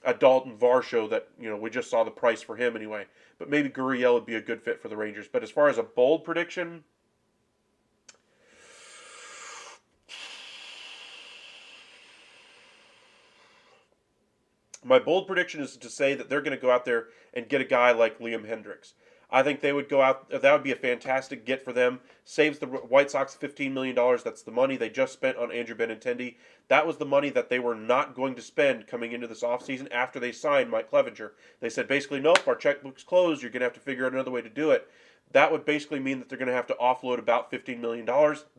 a Dalton Varsho that, we just saw the price for him anyway. But maybe Gurriel would be a good fit for the Rangers. But as far as a bold prediction, my bold prediction is to say that they're going to go out there and get a guy like Liam Hendricks. I think they would go out. That would be a fantastic get for them. Saves the White Sox $15 million. That's the money they just spent on Andrew Benintendi. That was the money that they were not going to spend coming into this offseason after they signed Mike Clevenger. They said basically, nope, our checkbook's closed. You're going to have to figure out another way to do it. That would basically mean that they're going to have to offload about $15 million.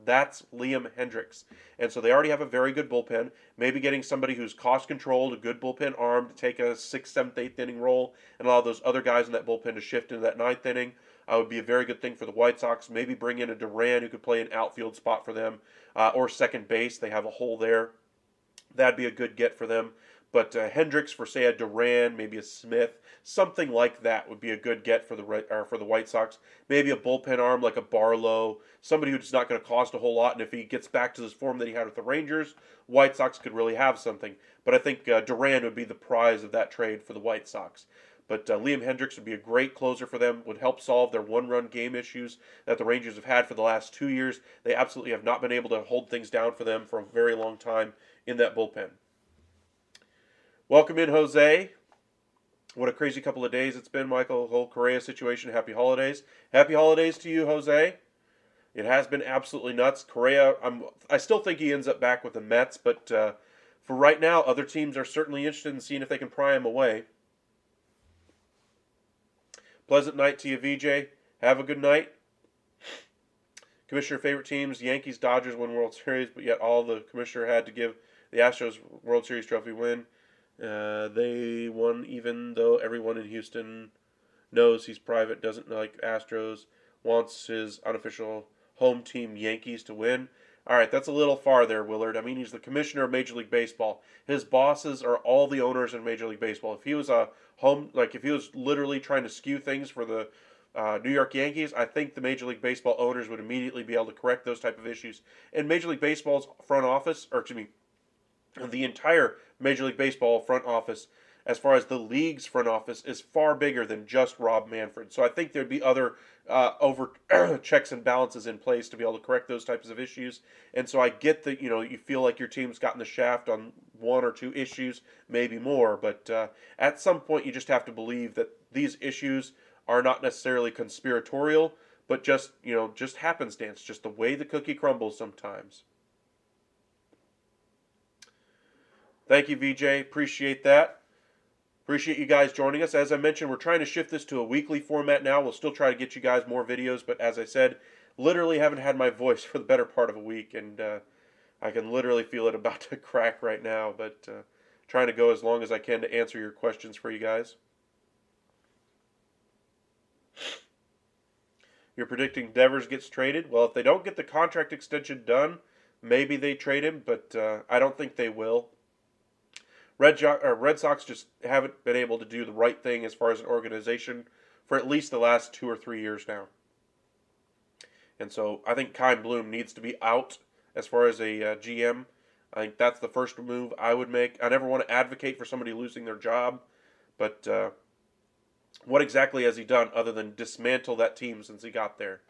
That's Liam Hendriks. And so they already have a very good bullpen. Maybe getting somebody who's cost controlled, a good bullpen arm to take a 6th, 7th, 8th inning role and allow those other guys in that bullpen to shift into that 9th inning would be a very good thing for the White Sox. Maybe bring in a Duran who could play an outfield spot for them or second base. They have a hole there. That'd be a good get for them. But Hendricks for, say, a Duran, maybe a Smith, something like that would be a good get for the White Sox. Maybe a bullpen arm like a Barlow, somebody who's not going to cost a whole lot. And if he gets back to this form that he had with the Rangers, White Sox could really have something. But I think Duran would be the prize of that trade for the White Sox. But Liam Hendriks would be a great closer for them, would help solve their one-run game issues that the Rangers have had for the last 2 years. They absolutely have not been able to hold things down for them for a very long time in that bullpen. Welcome in, Jose. What a crazy couple of days it's been, Michael. The whole Correa situation. Happy holidays. Happy holidays to you, Jose. It has been absolutely nuts. Correa, I still think he ends up back with the Mets, but for right now, other teams are certainly interested in seeing if they can pry him away. Pleasant night to you, VJ. Have a good night. Commissioner favorite teams, Yankees, Dodgers win World Series, but yet all the commissioner had to give the Astros World Series trophy win. They won even though everyone in Houston knows he's private, doesn't like Astros, wants his unofficial home team Yankees to win. All right, that's a little far there, Willard. I mean, he's the commissioner of Major League Baseball. His bosses are all the owners in Major League Baseball. If he was if he was literally trying to skew things for the New York Yankees, I think the Major League Baseball owners would immediately be able to correct those type of issues. And Major League Baseball's front office, or excuse me, the entire Major League Baseball front office, as far as the league's front office, is far bigger than just Rob Manfred. So I think there'd be other over checks and balances in place to be able to correct those types of issues. And so I get that, you feel like your team's gotten the shaft on one or two issues, maybe more. But at some point, you just have to believe that these issues are not necessarily conspiratorial, but just happenstance, just the way the cookie crumbles sometimes. Thank you, VJ. Appreciate that. Appreciate you guys joining us. As I mentioned, we're trying to shift this to a weekly format now. We'll still try to get you guys more videos, but as I said, literally haven't had my voice for the better part of a week, and I can literally feel it about to crack right now, but trying to go as long as I can to answer your questions for you guys. You're predicting Devers gets traded? Well, if they don't get the contract extension done, maybe they trade him, but I don't think they will. Red Sox just haven't been able to do the right thing as far as an organization for at least the last 2 or 3 years now. And so I think Kyle Bloom needs to be out as far as a GM. I think that's the first move I would make. I never want to advocate for somebody losing their job, but what exactly has he done other than dismantle that team since he got there?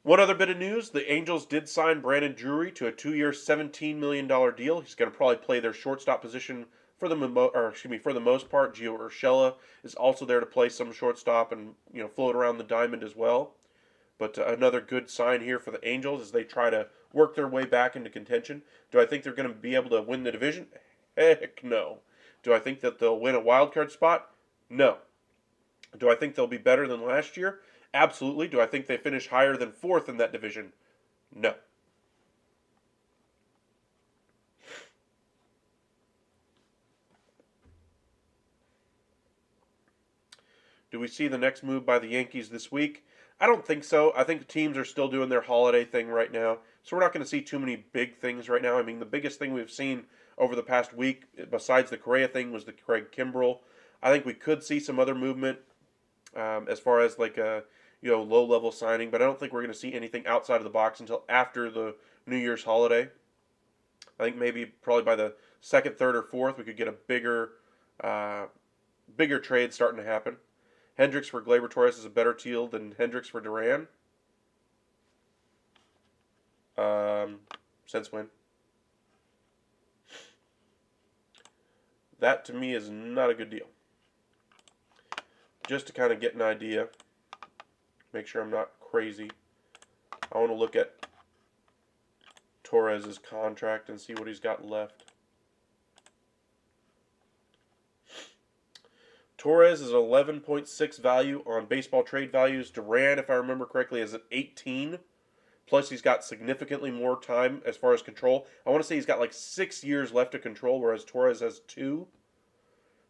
One other bit of news, the Angels did sign Brandon Drury to a 2-year, $17 million deal. He's going to probably play their shortstop position for the most part. Gio Urshela is also there to play some shortstop and float around the diamond as well. But another good sign here for the Angels as they try to work their way back into contention. Do I think they're going to be able to win the division? Heck no. Do I think that they'll win a wild card spot? No. Do I think they'll be better than last year? Absolutely. Do I think they finish higher than 4th in that division? No. Do we see the next move by the Yankees this week? I don't think so. I think the teams are still doing their holiday thing right now. So we're not going to see too many big things right now. I mean, the biggest thing we've seen over the past week, besides the Correa thing, was the Craig Kimbrell. I think we could see some other movement as far as like a low-level signing, but I don't think we're going to see anything outside of the box until after the New Year's holiday. I think probably by the 2nd, 3rd, or 4th, we could get a bigger trade starting to happen. Hendricks for Gleyber Torres is a better deal than Hendricks for Duran. Since when? That to me is not a good deal. just to kind of get an idea, make sure I'm not crazy, I want to look at Torres' contract and see what he's got left. Torres is an 11.6 value on baseball trade values. Duran, if I remember correctly, is at 18. Plus, he's got significantly more time as far as control. I want to say he's got like 6 years left to control, whereas Torres has 2.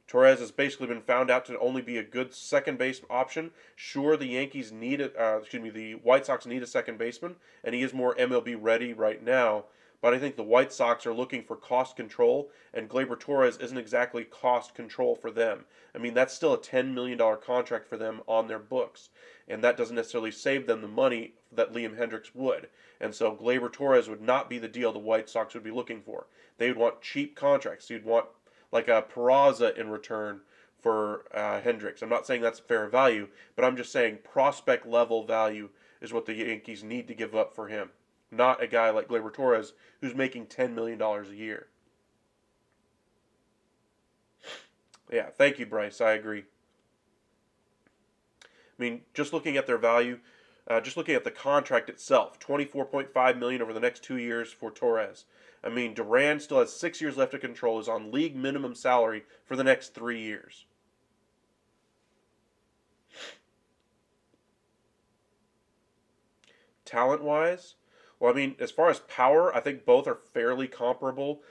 Torres has basically been found out to only be a good second base option. Sure, the Yankees need the White Sox need a second baseman, and he is more MLB ready right now. But I think the White Sox are looking for cost control, and Gleyber Torres isn't exactly cost control for them. I mean, that's still a $10 million contract for them on their books, and that doesn't necessarily save them the money that Liam Hendricks would. And so Gleyber Torres would not be the deal the White Sox would be looking for. They would want cheap contracts. You'd want like a Peraza in return for Hendricks. I'm not saying that's fair value, but I'm just saying prospect level value is what the Yankees need to give up for him. Not a guy like Gleyber Torres who's making $10 million a year. Yeah, thank you, Bryce. I agree. I mean, just looking at their value, just looking at the contract itself, $24.5 million over the next 2 years for Torres. I mean, Duran still has 6 years left to control, is on league minimum salary for the next 3 years. Talent-wise, well, I mean, as far as power, I think both are fairly comparable.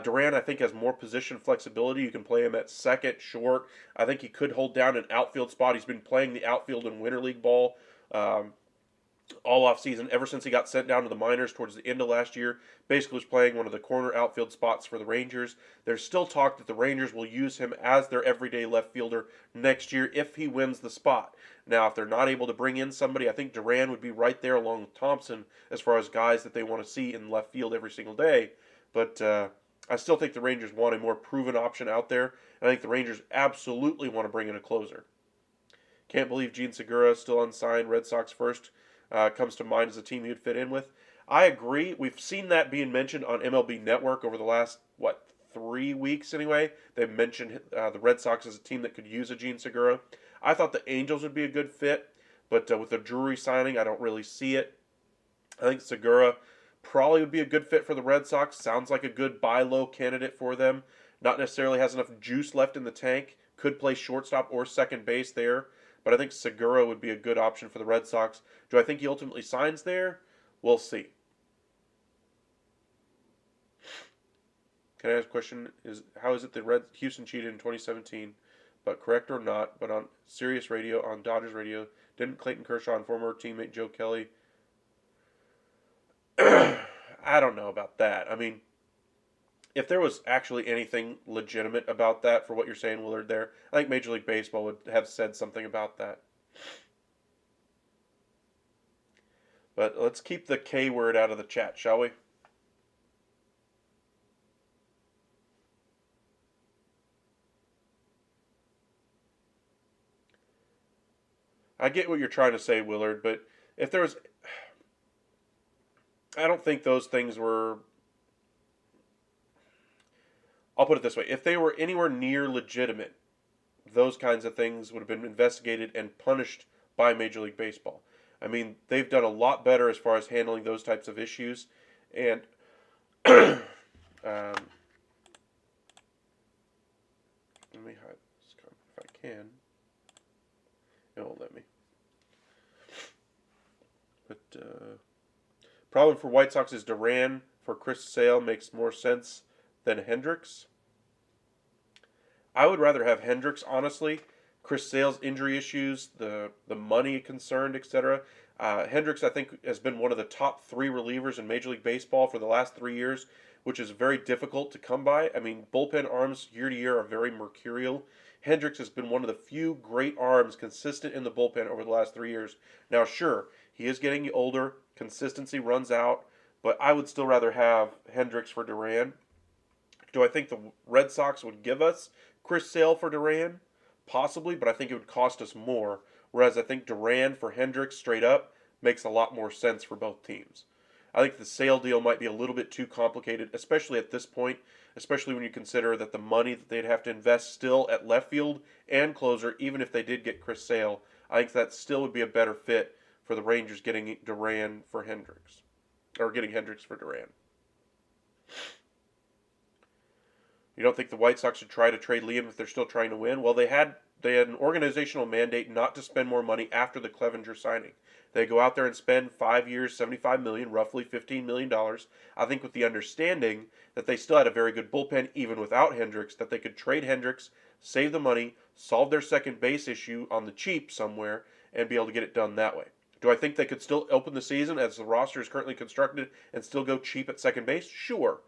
Duran, I think, has more position flexibility. You can play him at second, short. I think he could hold down an outfield spot. He's been playing the outfield in Winter League ball all off season, ever since he got sent down to the minors towards the end of last year. Basically was playing one of the corner outfield spots for the Rangers. There's still talk that the Rangers will use him as their everyday left fielder next year if he wins the spot. Now, if they're not able to bring in somebody, I think Duran would be right there along with Thompson as far as guys that they want to see in left field every single day. But I still think the Rangers want a more proven option out there. And I think the Rangers absolutely want to bring in a closer. Can't believe Gene Segura is still unsigned. Red Sox first comes to mind as a team he'd fit in with. I agree. We've seen that being mentioned on MLB Network over the last, 3 weeks anyway. They've mentioned the Red Sox as a team that could use a Gene Segura. I thought the Angels would be a good fit, but with the Drury signing, I don't really see it. I think Segura probably would be a good fit for the Red Sox. Sounds like a good buy low candidate for them. Not necessarily has enough juice left in the tank. Could play shortstop or second base there. But I think Segura would be a good option for the Red Sox. Do I think he ultimately signs there? We'll see. Can I ask a question? How is it that Houston cheated in 2017? But correct or not, but on Sirius Radio, on Dodgers Radio, didn't Clayton Kershaw and former teammate Joe Kelly? I don't know about that. I mean, if there was actually anything legitimate about that for what you're saying, Willard, there, I think Major League Baseball would have said something about that. But let's keep the K word out of the chat, shall we? I get what you're trying to say, Willard, but if there was... I don't think those things were... I'll put it this way. If they were anywhere near legitimate, those kinds of things would have been investigated and punished by Major League Baseball. I mean, they've done a lot better as far as handling those types of issues. And let me hide this comment if I can. It won't let me. But problem for White Sox is Duran for Chris Sale makes more sense than Hendricks. I would rather have Hendricks, honestly. Chris Sale's injury issues, the money concerned, etc. Hendricks, I think, has been one of the top 3 relievers in Major League Baseball for the last 3 years, which is very difficult to come by. I mean, bullpen arms year to year are very mercurial. Hendricks has been one of the few great arms consistent in the bullpen over the last 3 years. Now, sure, he is getting older. Consistency runs out, but I would still rather have Hendricks for Duran. Do I think the Red Sox would give us Chris Sale for Duran? Possibly, but I think it would cost us more. Whereas I think Duran for Hendricks straight up makes a lot more sense for both teams. I think the Sale deal might be a little bit too complicated, especially at this point, especially when you consider that the money that they'd have to invest still at left field and closer, even if they did get Chris Sale, I think that still would be a better fit for the Rangers getting Duran for Hendricks, or getting Hendricks for Duran. You don't think the White Sox should try to trade Liam if they're still trying to win? Well, they had an organizational mandate not to spend more money after the Clevenger signing. They go out there and spend 5 years, $75 million, roughly $15 million. I think with the understanding that they still had a very good bullpen even without Hendricks, that they could trade Hendricks, save the money, solve their second base issue on the cheap somewhere, and be able to get it done that way. Do I think they could still open the season as the roster is currently constructed and still go cheap at second base? Sure.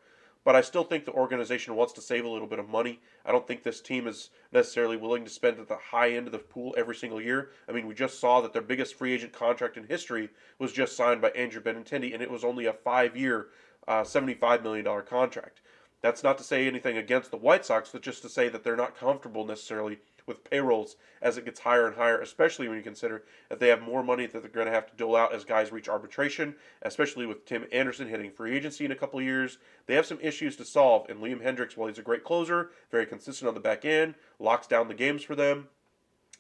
But I still think the organization wants to save a little bit of money. I don't think this team is necessarily willing to spend at the high end of the pool every single year. I mean, we just saw that their biggest free agent contract in history was just signed by Andrew Benintendi, and it was only a 5-year, $75 million contract. That's not to say anything against the White Sox, but just to say that they're not comfortable necessarily with payrolls as it gets higher and higher, especially when you consider that they have more money that they're going to have to dole out as guys reach arbitration, especially with Tim Anderson hitting free agency in a couple of years. They have some issues to solve, and Liam Hendricks, while he's a great closer, very consistent on the back end, locks down the games for them,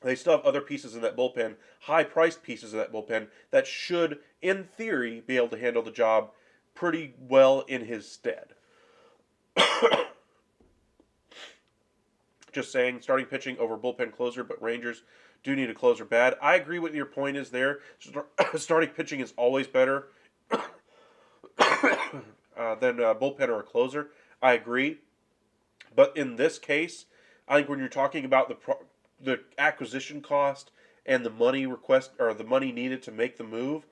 they still have other pieces in that bullpen, high-priced pieces of that bullpen, that should, in theory, be able to handle the job pretty well in his stead. Just saying, starting pitching over bullpen closer, but Rangers do need a closer bad. I agree with your point is there. Starting pitching is always better than a bullpen or a closer. I agree. But in this case, I think when you're talking about the acquisition cost and the money request or the money needed to make the move,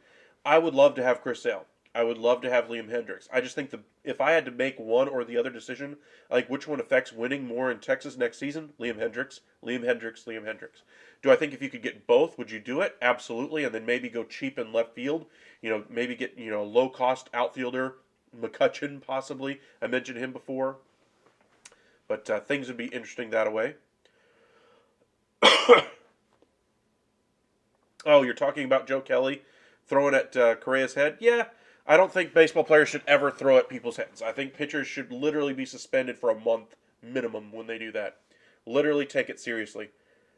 I would love to have Chris Sale. I would love to have Liam Hendricks. I just think if I had to make one or the other decision, like which one affects winning more in Texas next season, Liam Hendricks, Liam Hendricks, Liam Hendricks. Do I think if you could get both, would you do it? Absolutely, and then maybe go cheap in left field. Maybe get low cost outfielder, McCutchen possibly. I mentioned him before, but things would be interesting that way. Oh, you're talking about Joe Kelly throwing at Correa's head? Yeah. I don't think baseball players should ever throw at people's heads. I think pitchers should literally be suspended for a month minimum when they do that. Literally take it seriously.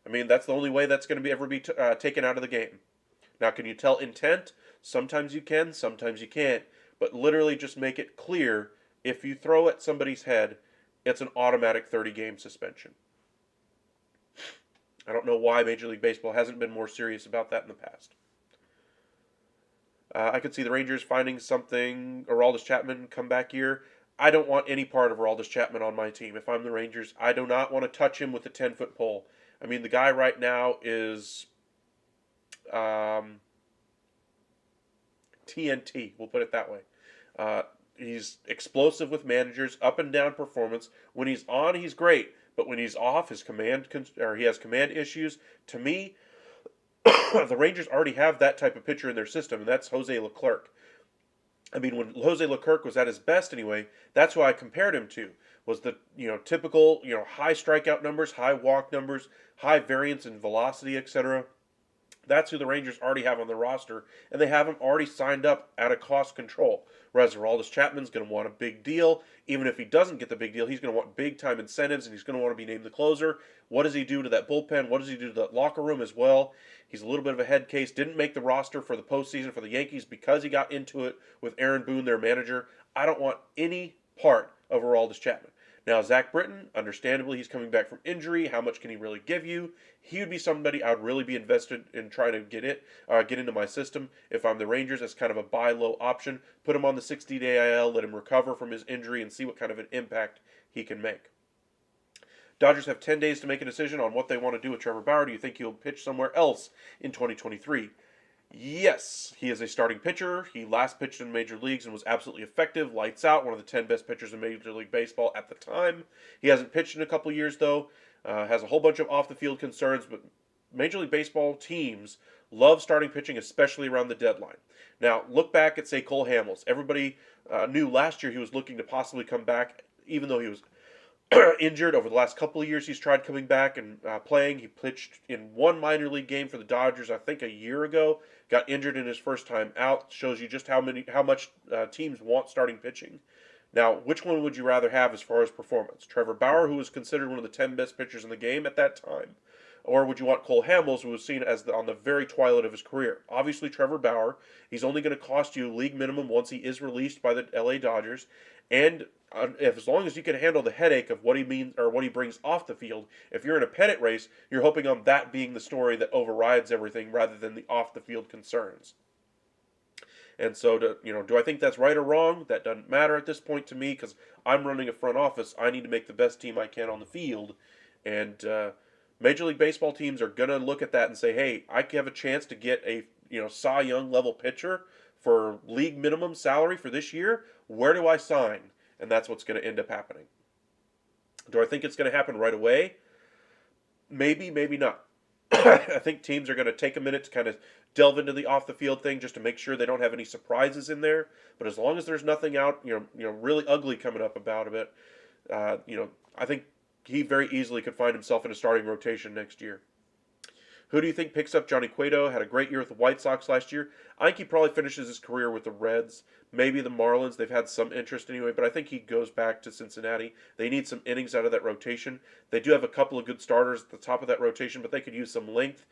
I mean, that's the only way that's going to ever be taken out of the game. Now, can you tell intent? Sometimes you can, sometimes you can't. But literally just make it clear, if you throw at somebody's head, it's an automatic 30-game suspension. I don't know why Major League Baseball hasn't been more serious about that in the past. I could see the Rangers finding something, Aroldis Chapman comeback year. I don't want any part of Aroldis Chapman on my team. If I'm the Rangers, I do not want to touch him with a 10-foot pole. I mean, the guy right now is TNT, we'll put it that way. He's explosive with managers, up and down performance. When he's on, he's great. But when he's off, he has command issues. To me, the Rangers already have that type of pitcher in their system, and that's Jose Leclerc. I mean, when Jose Leclerc was at his best anyway, that's who I compared him to. Was the typical high strikeout numbers, high walk numbers, high variance in velocity, etc. That's who the Rangers already have on their roster, and they have him already signed up at a cost control. Whereas Aroldis Chapman's going to want a big deal. Even if he doesn't get the big deal, he's going to want big-time incentives, and he's going to want to be named the closer. What does he do to that bullpen? What does he do to that locker room as well? He's a little bit of a head case. Didn't make the roster for the postseason for the Yankees because he got into it with Aaron Boone, their manager. I don't want any part of Aroldis Chapman. Now, Zach Britton, understandably, he's coming back from injury. How much can he really give you? He would be somebody I would really be invested in trying to get into my system. If I'm the Rangers, as kind of a buy low option, put him on the 60-day IL, let him recover from his injury, and see what kind of an impact he can make. Dodgers have 10 days to make a decision on what they want to do with Trevor Bauer. Do you think he'll pitch somewhere else in 2023? Yes, he is a starting pitcher. He last pitched in major leagues and was absolutely effective, lights out, one of the 10 best pitchers in Major League Baseball at the time. He hasn't pitched in a couple years, though. Has a whole bunch of off-the-field concerns, but Major League Baseball teams love starting pitching, especially around the deadline. Now, look back at, say, Cole Hamels. Everybody knew last year he was looking to possibly come back, even though he was injured over the last couple of years. He's tried coming back and playing. He pitched in one minor league game for the Dodgers, I think, a year ago. Got injured in his first time out. Shows you just how much teams want starting pitching. Now, which one would you rather have as far as performance? Trevor Bauer, who was considered one of the 10 best pitchers in the game at that time, or would you want Cole Hamels, who was seen as on the very twilight of his career? Obviously, Trevor Bauer. He's only going to cost you league minimum once he is released by the LA Dodgers, and as long as you can handle the headache of what he means or what he brings off the field, if you're in a pennant race, you're hoping on that being the story that overrides everything rather than the off the field concerns. And so, do I think that's right or wrong? That doesn't matter at this point to me because I'm running a front office. I need to make the best team I can on the field, and Major League Baseball teams are gonna look at that and say, "Hey, I have a chance to get a Cy Young level pitcher for league minimum salary for this year. Where do I sign?" And that's what's going to end up happening. Do I think it's going to happen right away? Maybe, maybe not. I think teams are going to take a minute to kind of delve into the off-the-field thing just to make sure they don't have any surprises in there. But as long as there's nothing out, really ugly coming up about it, I think he very easily could find himself in a starting rotation next year. Who do you think picks up Johnny Cueto? Had a great year with the White Sox last year. I think he probably finishes his career with the Reds. Maybe the Marlins. They've had some interest anyway, but I think he goes back to Cincinnati. They need some innings out of that rotation. They do have a couple of good starters at the top of that rotation, but they could use some length,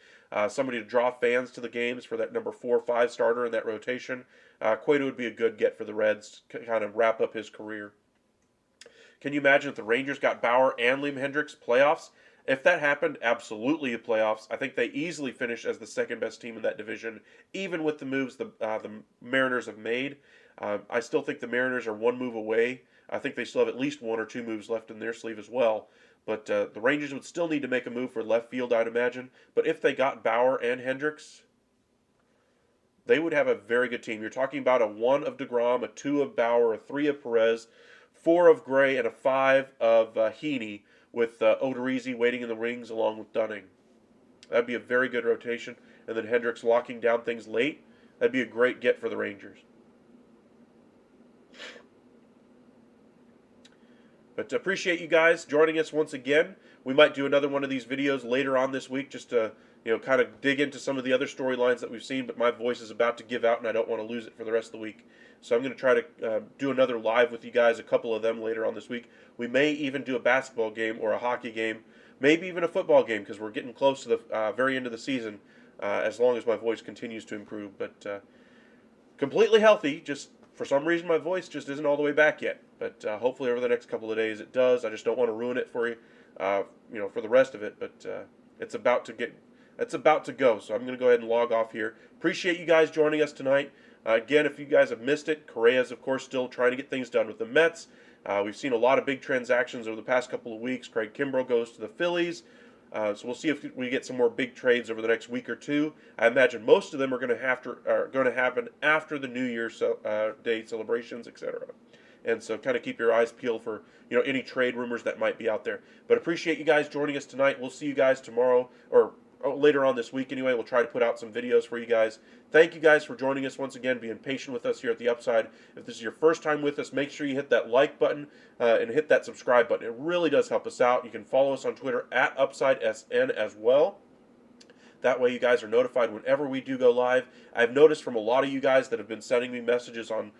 somebody to draw fans to the games for that number 4 or 5 starter in that rotation. Cueto would be a good get for the Reds to kind of wrap up his career. Can you imagine if the Rangers got Bauer and Liam Hendricks playoffs? If that happened, absolutely the playoffs. I think they easily finish as the second best team in that division, even with the moves the Mariners have made. I still think the Mariners are one move away. I think they still have at least 1 or 2 moves left in their sleeve as well. But the Rangers would still need to make a move for left field, I'd imagine. But if they got Bauer and Hendricks, they would have a very good team. You're talking about a 1 of DeGrom, a 2 of Bauer, a 3 of Perez, 4 of Gray, and a 5 of Heaney, with Odorizzi waiting in the wings along with Dunning. That'd be a very good rotation. And then Hendricks locking down things late. That'd be a great get for the Rangers. But appreciate you guys joining us once again. We might do another one of these videos later on this week just to kind of dig into some of the other storylines that we've seen, but my voice is about to give out and I don't want to lose it for the rest of the week. So I'm going to try to do another live with you guys, a couple of them later on this week. We may even do a basketball game or a hockey game, maybe even a football game because we're getting close to the very end of the season as long as my voice continues to improve. But completely healthy, just for some reason my voice just isn't all the way back yet. But hopefully over the next couple of days it does. I just don't want to ruin it for you, for the rest of it. But it's about to go, so I'm going to go ahead and log off here. Appreciate you guys joining us tonight. Again, if you guys have missed it, Correa's, of course, still trying to get things done with the Mets. We've seen a lot of big transactions over the past couple of weeks. Craig Kimbrell goes to the Phillies. So we'll see if we get some more big trades over the next week or two. I imagine most of them are going to happen after the New Year's Day celebrations, etc. And so kind of keep your eyes peeled for any trade rumors that might be out there. But appreciate you guys joining us tonight. We'll see you guys tomorrow or later on this week anyway. We'll try to put out some videos for you guys. Thank you guys for joining us once again, being patient with us here at the Upside. If this is your first time with us, make sure you hit that like button and hit that subscribe button. It really does help us out. You can follow us on Twitter at UpsideSN as well. That way you guys are notified whenever we do go live. I've noticed from a lot of you guys that have been sending me messages on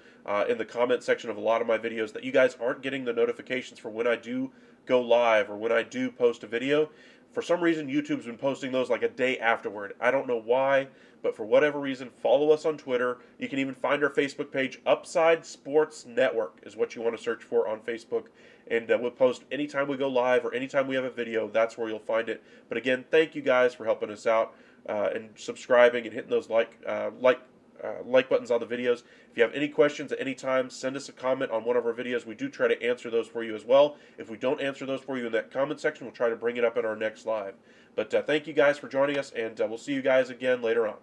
in the comment section of a lot of my videos that you guys aren't getting the notifications for when I do go live or when I do post a video. For some reason, YouTube's been posting those like a day afterward. I don't know why, but for whatever reason, follow us on Twitter. You can even find our Facebook page. Upside Sports Network is what you want to search for on Facebook. And we'll post anytime we go live or anytime we have a video. That's where you'll find it. But again, thank you guys for helping us out and subscribing and hitting those like buttons on the videos. If you have any questions at any time, send us a comment on one of our videos. We do try to answer those for you as well. If we don't answer those for you in that comment section, we'll try to bring it up in our next live. But thank you guys for joining us, and we'll see you guys again later on.